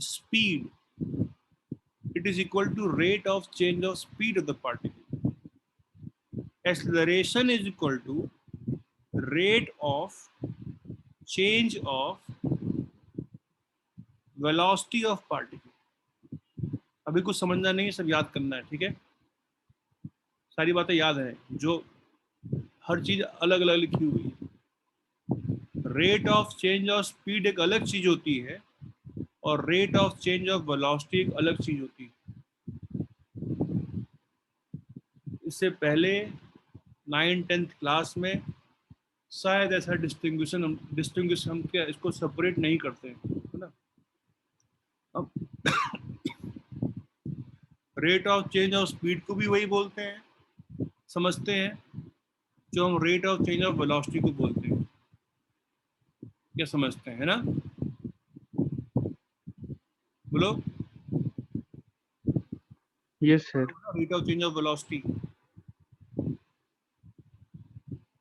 speed, it is equal to rate of change of speed of the particle. Acceleration is equal to rate of change of velocity of particle. अभी कुछ समझना नहीं है, सब याद करना है, ठीक है? सारी बातें याद है, जो हर चीज अलग अलग लिखी हुई है। Rate of change of speed एक अलग चीज होती है और rate of change of velocity एक अलग चीज होती है। इससे पहले 9th-10th क्लास में शायद ऐसा डिस्टिंग्विश हम क्या इसको सेपरेट नहीं करते हैं, है ना? अब rate of change of speed को भी वही बोलते हैं, समझते हैं, जो हम rate of change of velocity को बोलते हैं। क्या समझते हैं, है ना? बोलो। Yes sir. Rate of change of velocity,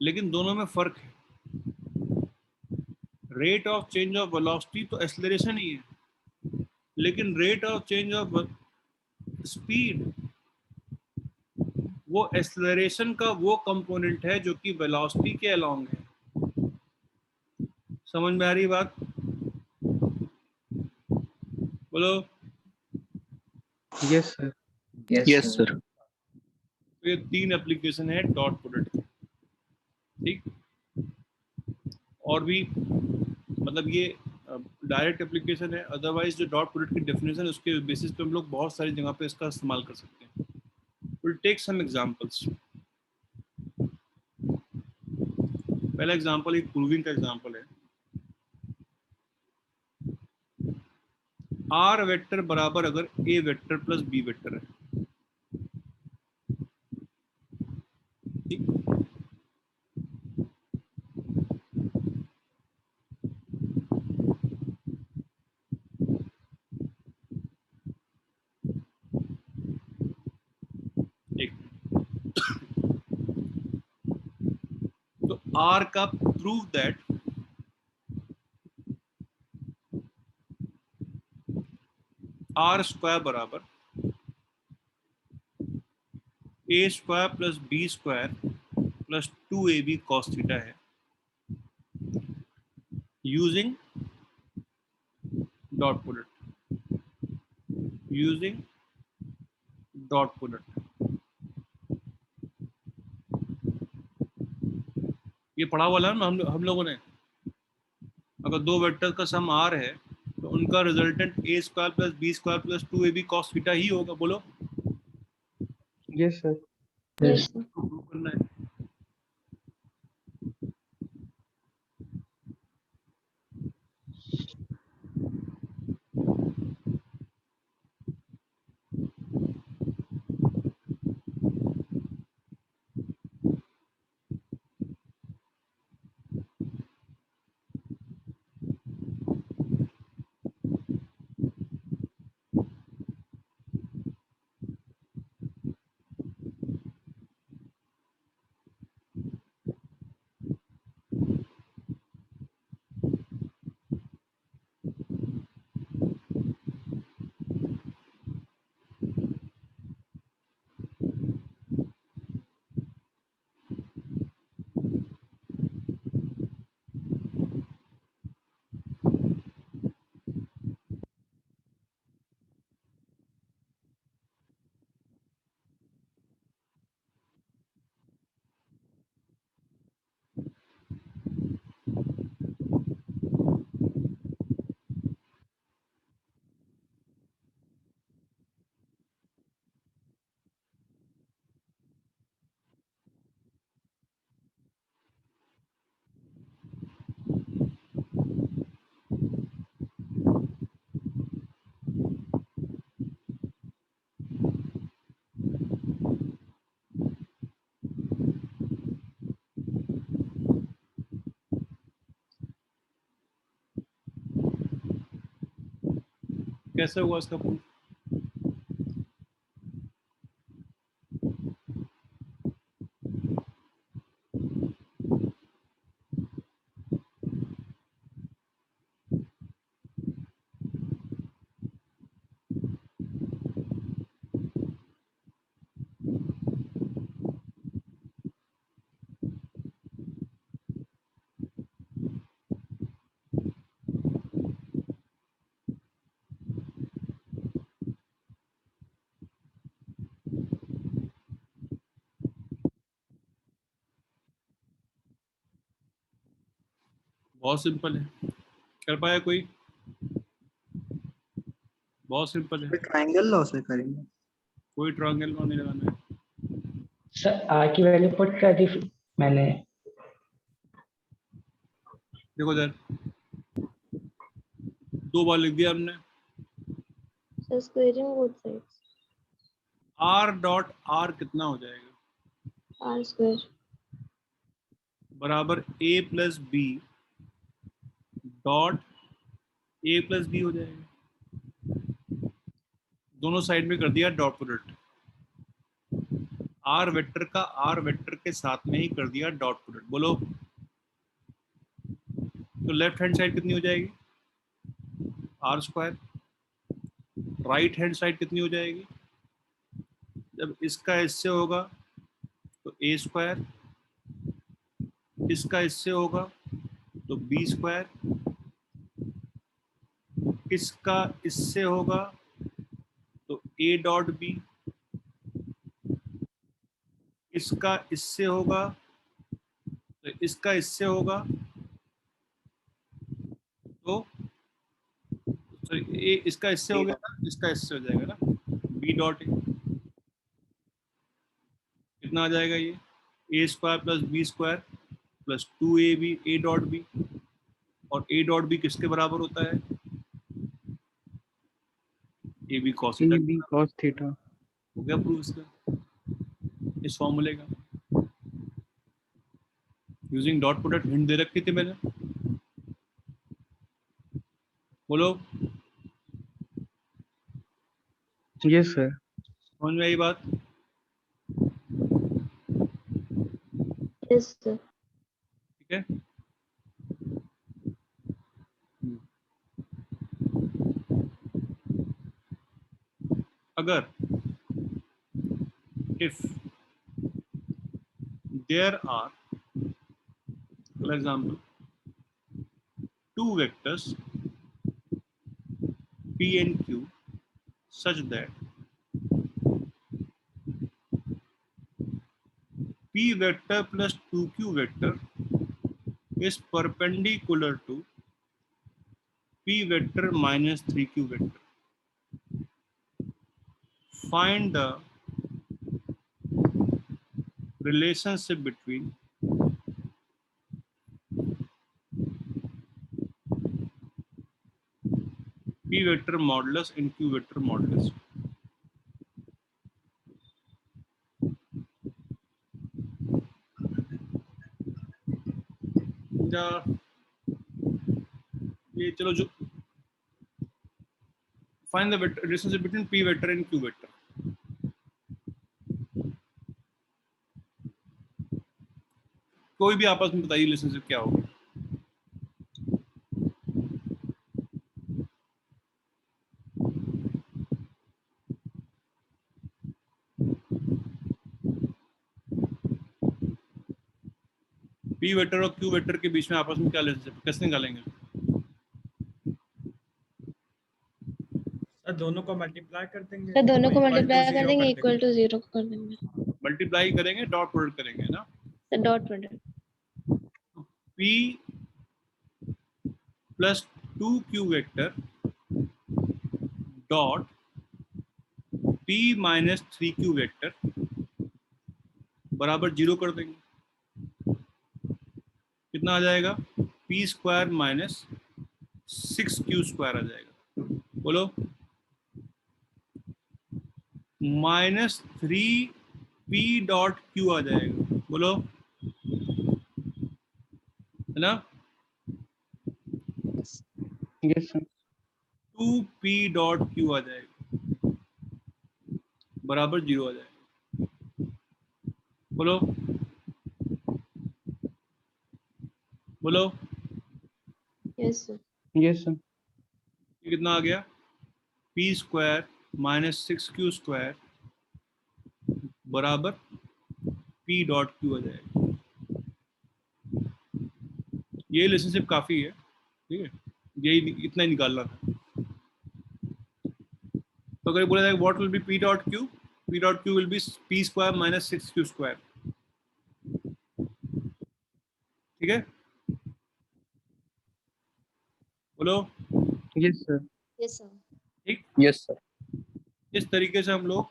लेकिन दोनों में फर्क है। Rate of change of velocity तो एक्सेलरेशन ही है, लेकिन rate of change of speed वो एक्सेलरेशन का वो कंपोनेंट है जो कि वेलोसिटी के अलोंग है। समझ में आ रही बात? बोलो। Yes sir. Yes, sir. तो ये 3 एप्लीकेशन है डॉट प्रोडक्ट के, ठीक? और भी मतलब ये डायरेक्ट एप्लीकेशन है, अदरवाइज जो डॉट प्रोडक्ट की डेफिनेशन है उसके बेसिस पे हम लोग बहुत सारी जगह पे इसका इस्तेमाल कर सकते हैं। Will take some examples. पहला एग्जांपल एक प्रूविंग का एग्जांपल है। आर वेक्टर बराबर अगर a vector plus B vector है, ठीक? एक तो आर का प्रूव दैट आर स्क्वायर बराबर A square plus B square plus 2ab cos theta है, using dot product, using dot product. ये पढ़ा वाला है ना हम लोगों ने। अगर दो वेक्टर का सम आर है तो उनका resultant A square plus B square plus 2ab cos theta ही होगा। बोलो। Yes sir. Yes, sir. Prove करना है। कैसे होगा इसका प्रूफ? बहुत सिंपल है, कर पाया कोई? बहुत सिंपल है, ट्रायंगल लॉ से करेंगे। कोई ट्रायंगल नहीं लगाना है। सर आर की वैल्यू पुट कर दी मैंने। देखो इधर 2 बार लिख दिया हमने। So squaring both sides. r dot r कितना हो जाएगा? R square. बराबर a plus B dot a plus b हो जाएगा। दोनों साइड में कर दिया डॉट प्रोडक्ट। r वेक्टर का r वेक्टर के साथ में ही कर दिया डॉट प्रोडक्ट। बोलो तो लेफ्ट हैंड साइड कितनी हो जाएगी? r square. Right hand side कितनी हो जाएगी? जब इसका इससे होगा तो a स्क्वायर, इसका इससे होगा तो b स्क्वायर, इसका इससे होगा तो a डॉट b, इसका इससे होगा तो इसका इससे होगा तो सॉरी इसका इससे हो गया ना, इसका इससे हो जाएगा ना, b डॉट a कितना आ जाएगा? ये a square plus b square plus 2ab a dot b, और a डॉट b किसके बराबर होता है? ab cos theta. AB cos theta. हो गया प्रूफ इसका, इस फॉर्मूले का। यूजिंग डॉट प्रोडक्ट हिंट दे रखी थी मैंने। बोलो यस सर। समझ में आई बात? Yes, sir. ठीक है। अगर if there are, for example, 2 vectors p and q such that p vector plus 2q vector is perpendicular to p vector minus 3q vector. Find the relationship between p vector modulus and q vector modulus. ये चलो जो find the relationship between p vector and q vector. कोई भी आपस में बताइए रिलेशनशिप क्या होगा? पी वेक्टर और क्यू वेक्टर के बीच में आपस में क्या रिलेशनशिप कैसे निकालेंगे? सर दोनों को मल्टीप्लाई कर देंगे। तो दोनों को equal to मल्टीप्लाई कर zero देंगे, कर इक्वल टू 0 कर देंगे। मल्टीप्लाई करेंगे, डॉट प्रोडक्ट करेंगे ना। तो dot product. P plus 2q vector dot p minus 3q vector बराबर 0 कर देंगे। कितना आ जाएगा? p square minus 6q square आ जाएगा। बोलो माइनस 3p डॉट q आ जाएगा। बोलो है ना। Yes sir. 2p dot q आ जाएगा बराबर 0 आ जाएगा। बोलो बोलो Yes, sir. Yes sir. ये कितना आ गया? p square minus 6q square बराबर p डॉट q आ जाएगा। ये रिलेशनशिप काफी है, ठीक है, यही इतना ही निकालना था। तो अगर बोला जाए what will be p dot q will be p square minus 6q square, ठीक है, बोलो यस सर। Yes, sir. ठीक। Yes sir. इस तरीके से हम लोग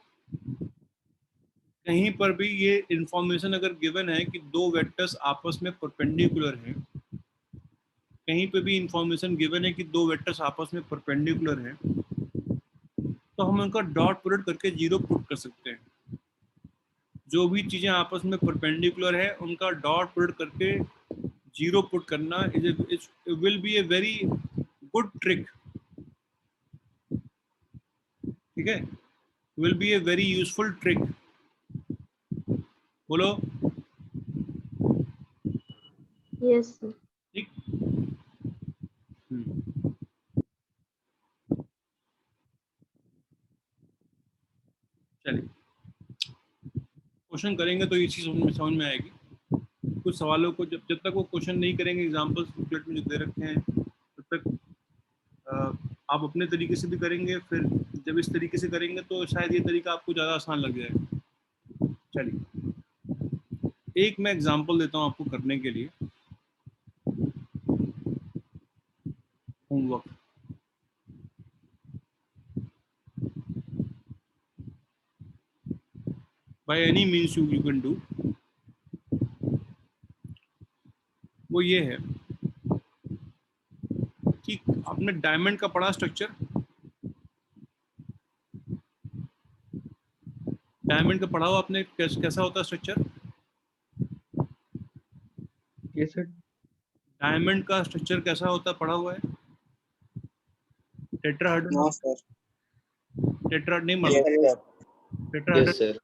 कहीं पर भी ये इंफॉर्मेशन अगर गिवन है कि दो वेक्टर्स आपस में परपेंडिकुलर हैं, कहीं पे भी इंफॉर्मेशन गिवन है कि दो वेक्टर्स आपस में परपेंडिकुलर हैं, तो हम उनका डॉट प्रोडक्ट करके 0 पुट कर सकते हैं। जो भी चीजें आपस में परपेंडिकुलर है उनका डॉट प्रोडक्ट करके 0 पुट करना is will be a very good trick, ठीक है, will be a very useful trick. बोलो Yes, sir. ठीक। चलिए क्वेश्चन करेंगे तो ये चीज समझ में आएगी। कुछ सवालों को जब तक वो क्वेश्चन नहीं करेंगे एग्जांपल्स बुकलेट में जो दे रखे हैं तब तक आप अपने तरीके से भी करेंगे, फिर जब इस तरीके से करेंगे तो शायद ये तरीका आपको ज़्यादा आसान लग जाएगा। चलिए एक मैं एग्जांपल देता हूँ आपको करने के लिए homework. By any means you can do. वो ये है कि आपने डायमंड का पढ़ा स्ट्रक्चर, डायमंड का पढ़ा हो आपने, कैसा होता है स्ट्रक्चर? Yes sir. डायमंड का स्ट्रक्चर कैसा होता है, पढ़ा हुआ है? टेट्राहेड्रन। No sir. टेट्रा नहीं यस मालूम? सर। Tetrahedron yes sir.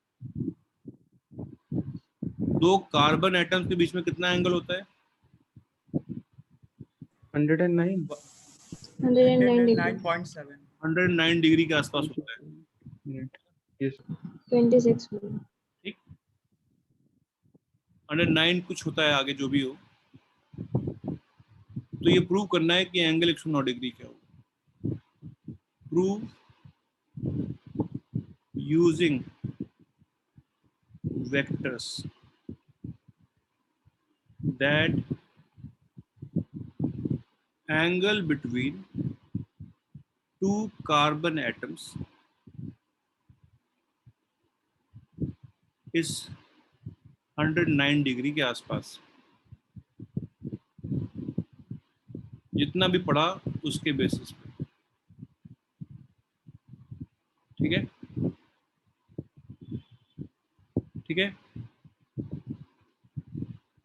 दो कार्बन एटम्स के बीच में कितना एंगल होता है? 109। 109 degree. 9.7. 109 डिग्री के आसपास होता है, मिनट। Yes 26 minutes. ठीक। 109 कुछ होता है आगे जो भी हो, तो ये प्रूव करना है कि एंगल 109 डिग्री क्या हो। Prove using vectors that angle between two carbon atoms is 109 degree के आसपास। जितना भी पढ़ा उसके बेसिस पे, ठीक है, ठीक है।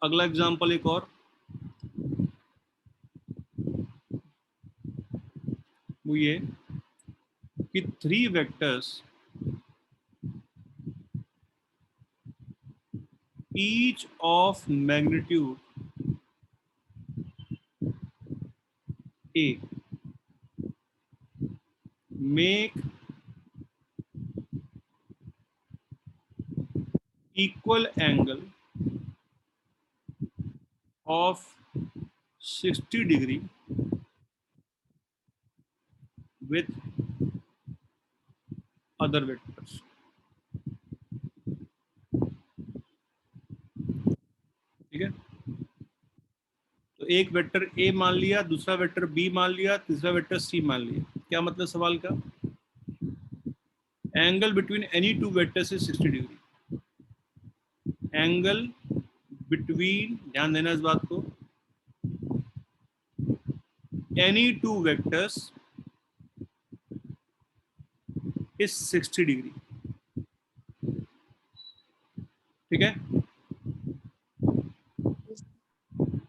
अगला एग्जांपल एक और, वो ये कि 3 vectors each of magnitude a make equal angle of 60 degree with other vectors, ठीक है। तो एक वेक्टर ए मान लिया, दूसरा वेक्टर बी मान लिया, तीसरा वेक्टर सी मान लिया। क्या मतलब सवाल का? Angle between any two vectors is 60 degree. Angle between, ध्यान देना इस बात को, any two vectors is 60 degree, ठीक है,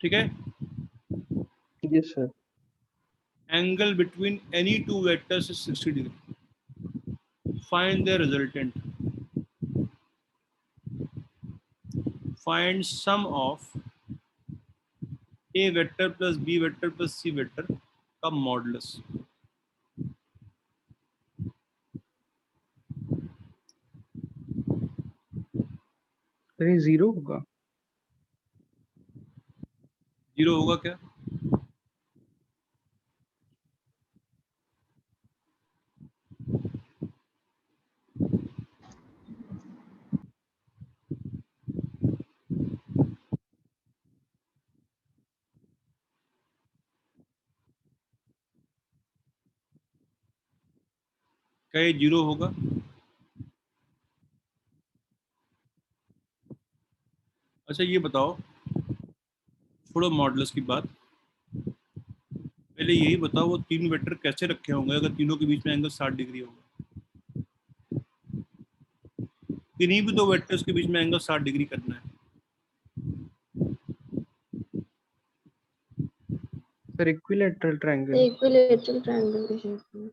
ठीक है। Yes sir. angle between any two vectors is 60 degree. Find the resultant. Find sum of a vector plus b vector plus c vector का मॉडुलस. सर ये 0 होगा. 0 होगा क्या? क्या ये 0 होगा? अच्छा ये बताओ, छोड़ो मॉडुलस की बात, पहले यही बताओ वो तीन वेक्टर कैसे रखे होंगे अगर तीनों के बीच में एंगल 60 डिग्री होगा? किन्हीं भी दो वेक्टर्स के बीच में एंगल 60 डिग्री करना है. Sir equilateral triangle. Equilateral triangle के शेप में.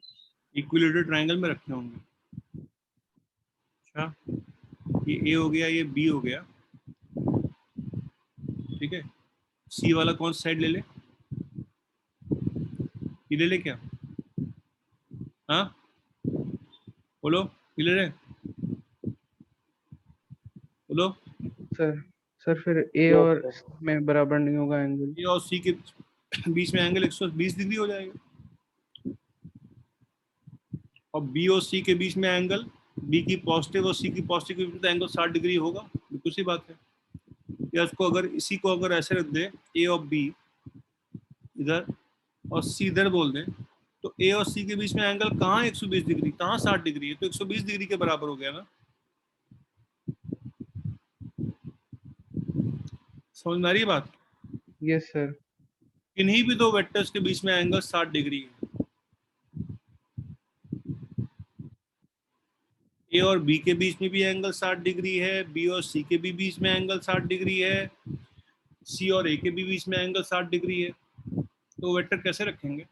इक्विलेटरल ट्रायंगल में रखे होंगे. अच्छा, ये ए हो गया, ये बी हो गया, ठीक है. सी वाला कौन सा साइड ले ले? ये ले ले क्या? हाँ बोलो, ये ले ले, बोलो. सर फिर ए और में बराबर नहीं होगा एंगल. ए और सी के बीच में एंगल 120 डिग्री हो जाएगा. और बी और सी के बीच में एंगल, बी की पॉजिटिव और सी की पॉजिटिव के बीच में तो एंगल 60 डिग्री होगा. बिल्कुल सी बात है. या इसको अगर इसी को अगर ऐसे रख दे, ए और बी इधर और सी इधर बोल दें, तो ए और सी के बीच में एंगल कहाँ 120 डिग्री, कहाँ 60 डिग्री है? तो 120 डिग्री के बराबर हो गया ना. समझ में आ रही है बात? Yes sir. किन्हीं भी दो वेक्टर्स के बीच में एंगल 60 डिग्री है. ए और बी के बीच में भी एंगल 60 डिग्री है, बी और सी के भी बीच में एंगल 60 डिग्री है, सी और ए के भी बीच में एंगल 60 डिग्री है. तो वेक्टर कैसे रखेंगे?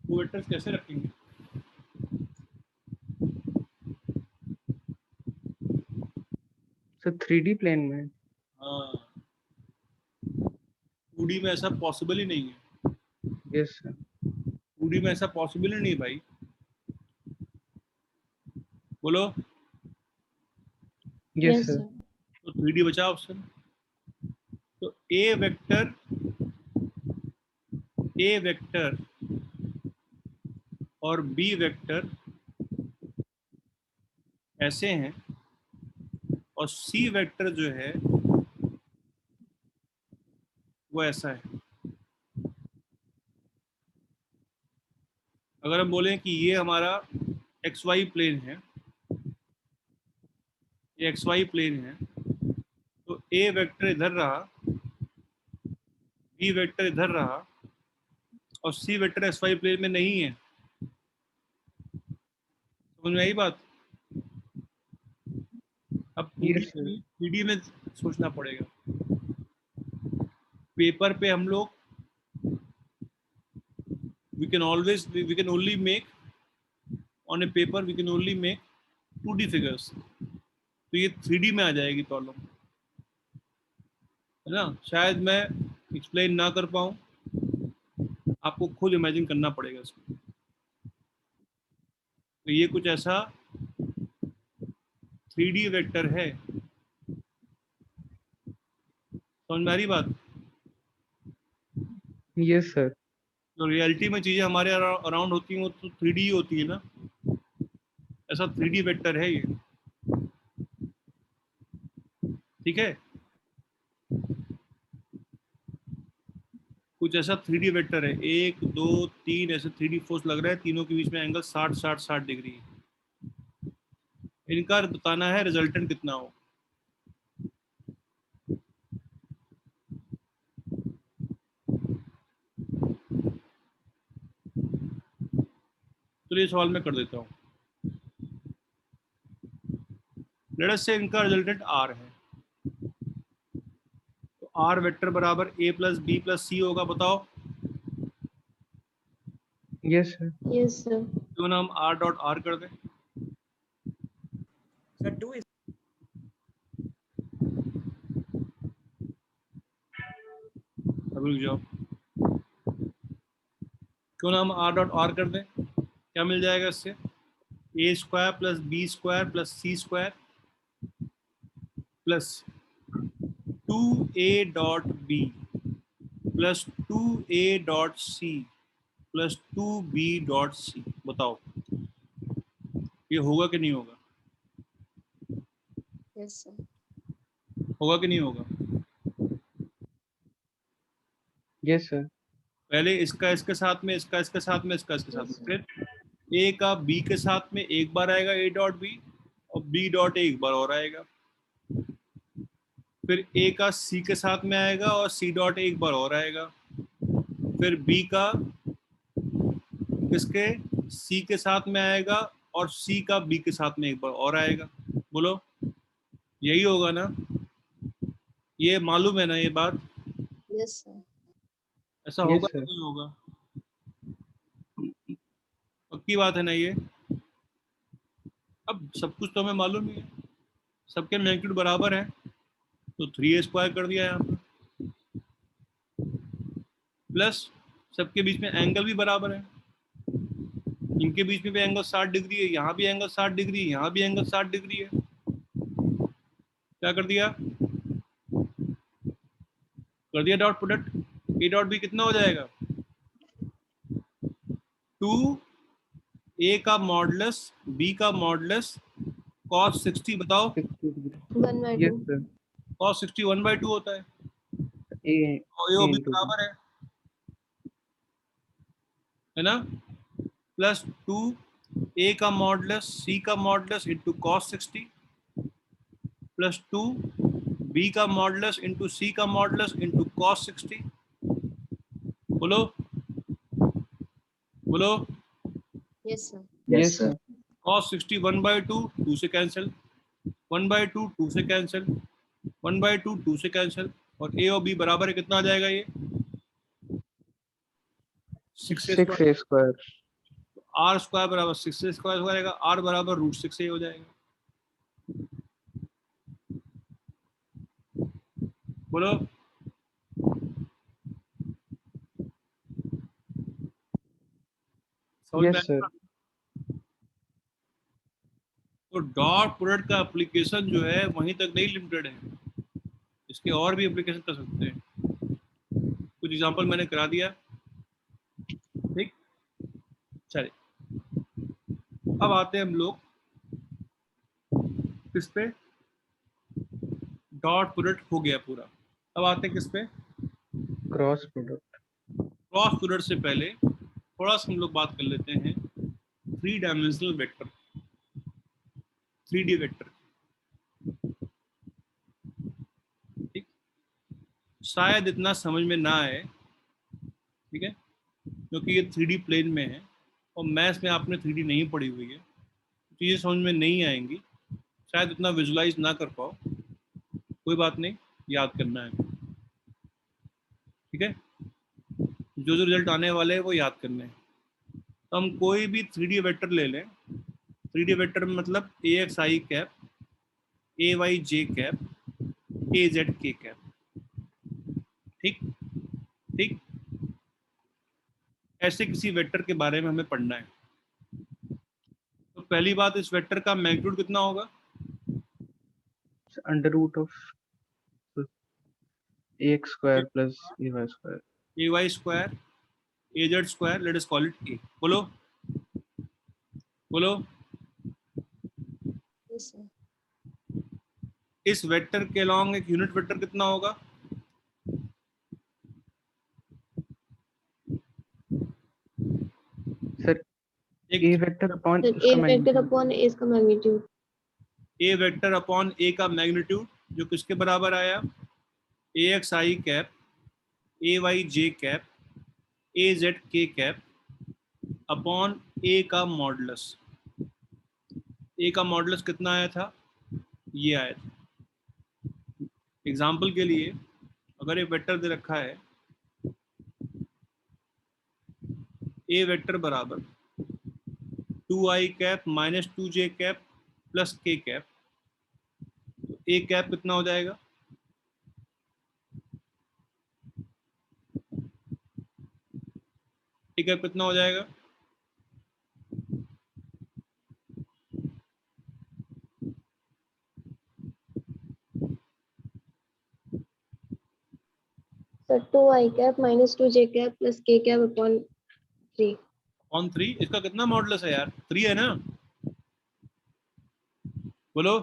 वो वेक्टर्स कैसे रखेंगे? सर 3D प्लेन में. हाँ, 2D में ऐसा पॉसिबल ही नहीं है. Yes sir. 2D में ऐसा पॉसिबल ही नहीं भाई. बोलो. Yes Yes, sir. sir. तो 3D बचा ऑप्शन. तो ए वेक्टर और बी वेक्टर ऐसे हैं और सी वेक्टर जो है वो ऐसा है. अगर हम बोलें कि ये हमारा एक्स वाई प्लेन है, ये एक्स वाई प्लेन है, तो ए वेक्टर इधर रहा, बी वेक्टर इधर रहा और C vector x Y plane में नहीं है. समझ में आई बात? अब यस सर. 3D में सोचना पड़ेगा. पेपर पे हम लोग we can only make on a paper we can only make 2D figures. तो ये 3D में आ जाएगी प्रॉब्लम, है ना. शायद मैं एक्सप्लेन ना कर पाऊँ, आपको खुद इमेजिन करना पड़ेगा इसको. तो ये कुछ ऐसा 3D वेक्टर है. समझ में आ रही बात? Yes sir. जो रियलिटी में चीजें हमारे अराउंड होती हैं वो तो 3D ही होती है ना. ऐसा 3D वेक्टर है ये. ठीक है, कुछ ऐसा 3D वेक्टर है. 1 2 3 ऐसे 3D फोर्स लग रहा है, तीनों के बीच में एंगल 60 60 60 डिग्री है. इनका बताना है रिजल्टेंट कितना हो. तो ये सवाल मैं कर देता हूँ. लेट अस से इनका रिजल्टेंट आर है, तो आर वेक्टर बराबर ए प्लस बी प्लस सी होगा। बताओ यस सर। Yes, sir. क्यों ना हम आर डॉट आर कर दें। सर 2 is अब रुक जाओ, क्यों ना हम आर डॉट आर कर दें। क्या मिल जाएगा इससे, A square plus B square plus C square plus 2a dot B plus 2a dot C plus 2b dot C. बताओ ये होगा कि नहीं होगा, Yes, sir. होगा कि नहीं होगा। Yes sir. पहले इसका इसके साथ में, इसका इसके साथ में, इसका इसके साथ में, फिर ए का बी के साथ में एक बार आएगा ए डॉट बी, और बी डॉट ए एक बार और आएगा, फिर ए का सी के साथ में आएगा और सी डॉट ए एक बार और आएगा, फिर बी का किसके सी के साथ में आएगा और सी का बी के साथ में एक बार और आएगा। बोलो यही होगा ना, ये मालूम है ना ये बात, Yes, sir. ऐसा Yes, होगा कि sir. नहीं होगा, पक्की बात है ना ये। अब सब कुछ तो हमें मालूम ही है, सबके मैग्नीट्यूड बराबर है, तो 3a स्क्वायर कर दिया यहाँ पर, प्लस सबके बीच में एंगल भी बराबर है, इनके बीच में भी एंगल 60 डिग्री है, यहाँ भी एंगल 60 डिग्री है, यहाँ भी एंगल 60 डिग्री है। क्या कर दिया डॉट प्रोडक्ट, ए डॉट बी कितना हो जाएगा, 2a का मॉडुलस b का मॉडुलस cos 60। बताओ 60 डिग्री। 1/2. Yes sir. cos 60 1/2 होता है, ए और ये भी into बराबर है ना, प्लस 2a का मॉडुलस c का modulus into cos 60 plus 2b का मॉडुलस इंटू c का मॉडुलस इंटू cos 60। बोलो बोलो, Yes, sir. Yes sir. cos 60 1/2 2 से कैंसिल, 1/2 2 से कैंसिल, 1/2 2 से कैंसिल, और a और b बराबर है, कितना आ जाएगा ये 6a square. 6a square. Are square बराबर 6a स्क्वायर हो जाएगा, आर बराबर √6a हो जाएगा। बोलो समझ में यस आया? सर। तो डॉट प्रोडक्ट का एप्लीकेशन जो है वहीं तक नहीं लिमिटेड है, इसके और भी एप्लीकेशन कर सकते हैं। कुछ एग्जांपल मैंने करा दिया, ठीक। चलिए अब आते हैं हम लोग किस पे, डॉट प्रोडक्ट हो गया पूरा, अब आते हैं किस पे, क्रॉस प्रोडक्ट। क्रॉस प्रोडक्ट से पहले थोड़ा सा हम लोग बात कर लेते हैं 3 डायमेंशनल वेक्टर, 3D वेक्टर, ठीक। शायद इतना समझ में ना आए, ठीक है, क्योंकि ये 3D प्लेन में है और मैथ्स में आपने 3D नहीं पढ़ी हुई है, चीज़ें समझ में नहीं आएंगी, शायद इतना विजुलाइज ना कर पाओ, कोई बात नहीं, याद करना है, ठीक है, जो जो रिजल्ट आने वाले हैं वो याद करने हैं। तो हम कोई भी 3D वेक्टर ले लें, 3D वेक्टर में मतलब AXI cap, AYJ cap, AZK cap, ठीक ठीक, ऐसे किसी वेक्टर के बारे में हमें पढ़ना है। तो पहली बात, इस वेक्टर का मैग्नीट्यूड कितना होगा, under root of ax square plus ay square. AY square AZ square, let us call it A। बोलो बोलो, Yes, sir. इस वेक्टर के अलॉन्ग एक यूनिट वेक्टर कितना होगा, सर एक a वेक्टर अपॉन Sir, इसका A vector magnitude. upon A is का magnitude. A vector upon A का मैग्नीट्यूड जो किसके बराबर आया, AXI cap, AYJ cap, AZK cap upon A का मॉडुलस। A का मॉडुलस कितना आया था ये आयत। एग्जाम्पल के लिए अगर एक वेक्टर दे रखा है ए वेक्टर बराबर 2i cap minus 2j cap plus k cap, तो ए कैप कितना हो जाएगा? ए कैप कितना हो जाएगा? Sir 2i cap minus 2j cap plus k cap upon 3. On 3, इसका कितना मॉडुलस है यार? 3 है ना? बोलो।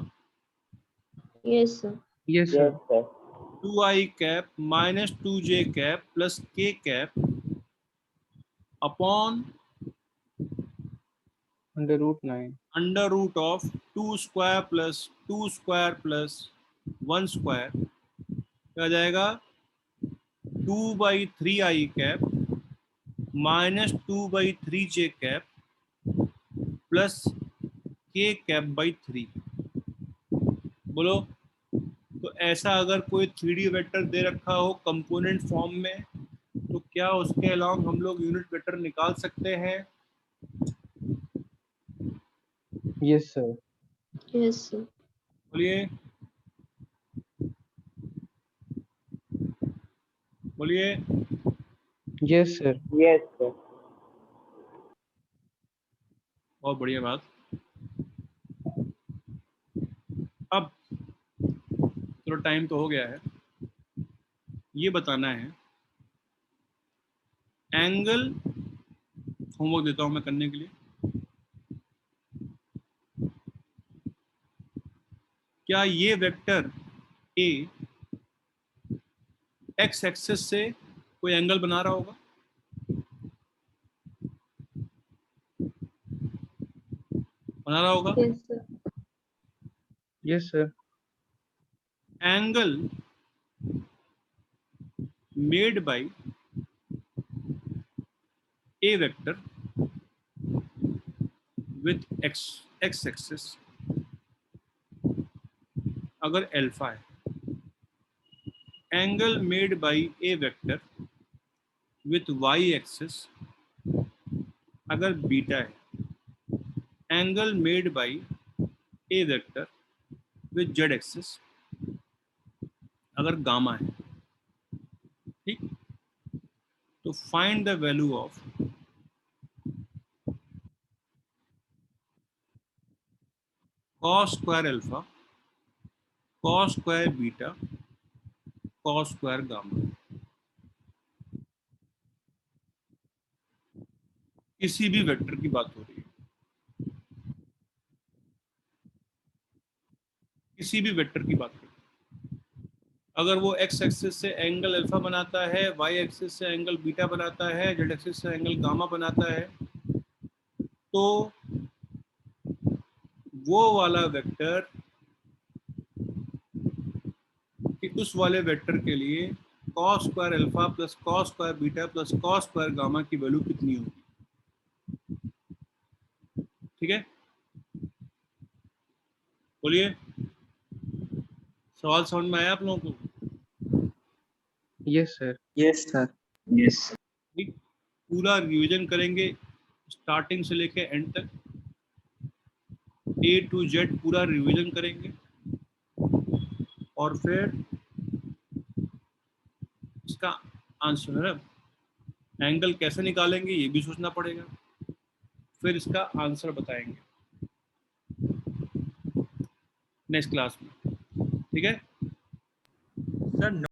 Yes sir. Yes sir 2i cap minus 2j cap plus k cap upon √9 under root of 2 square plus 2 square plus 1 square, क्या आ जाएगा? 2/3i cap minus 2/3j cap plus k cap by 3। बोलो। तो ऐसा अगर कोई 3D वेक्टर दे रखा हो कंपोनेंट फॉर्म में, तो क्या उसके अलोंग हम लोग यूनिट वेक्टर निकाल सकते हैं? Yes sir Yes sir. बोलिए बोलिए। यस सर बहुत बढ़िया बात। अब चलो टाइम तो हो गया है, ये बताना है एंगल, होमवर्क देता हूं मैं करने के लिए। क्या ये वेक्टर ए एक्स एक्सिस से कोई एंगल बना रहा होगा? बना रहा होगा? Yes sir. Yes sir angle made by a vector with x axis अगर अल्फा है, angle made by a vector with y axis अगर बीटा है, angle made by a vector with z axis अगर गामा है। ठीक, तो find the value of cos square alpha, cos square beta, cos square gamma. किसी भी वेक्टर की बात हो रही है, किसी भी वेक्टर की बात हो रही है, अगर वो एक्स एक्सिस से एंगल अल्फा बनाता है, वाई एक्सिस से एंगल बीटा बनाता है, जेड एक्सिस से एंगल गामा बनाता है, तो वो वाला वेक्टर कि उस वाले वेक्टर के लिए cos square alpha plus cos square beta plus cos square gamma की वैल्यू कितनी होगी? ठीक है, बोलिए। सवाल समझ में आया आप लोगों को? यस सर ठीक, पूरा रिवीजन करेंगे स्टार्टिंग से लेके एंड तक, ए टू जेड पूरा रिवीजन करेंगे, और फिर इसका आंसर है, एंगल कैसे निकालेंगे ये भी सोचना पड़ेगा, फिर इसका आंसर बताएंगे नेक्स्ट क्लास में। ठीक है सर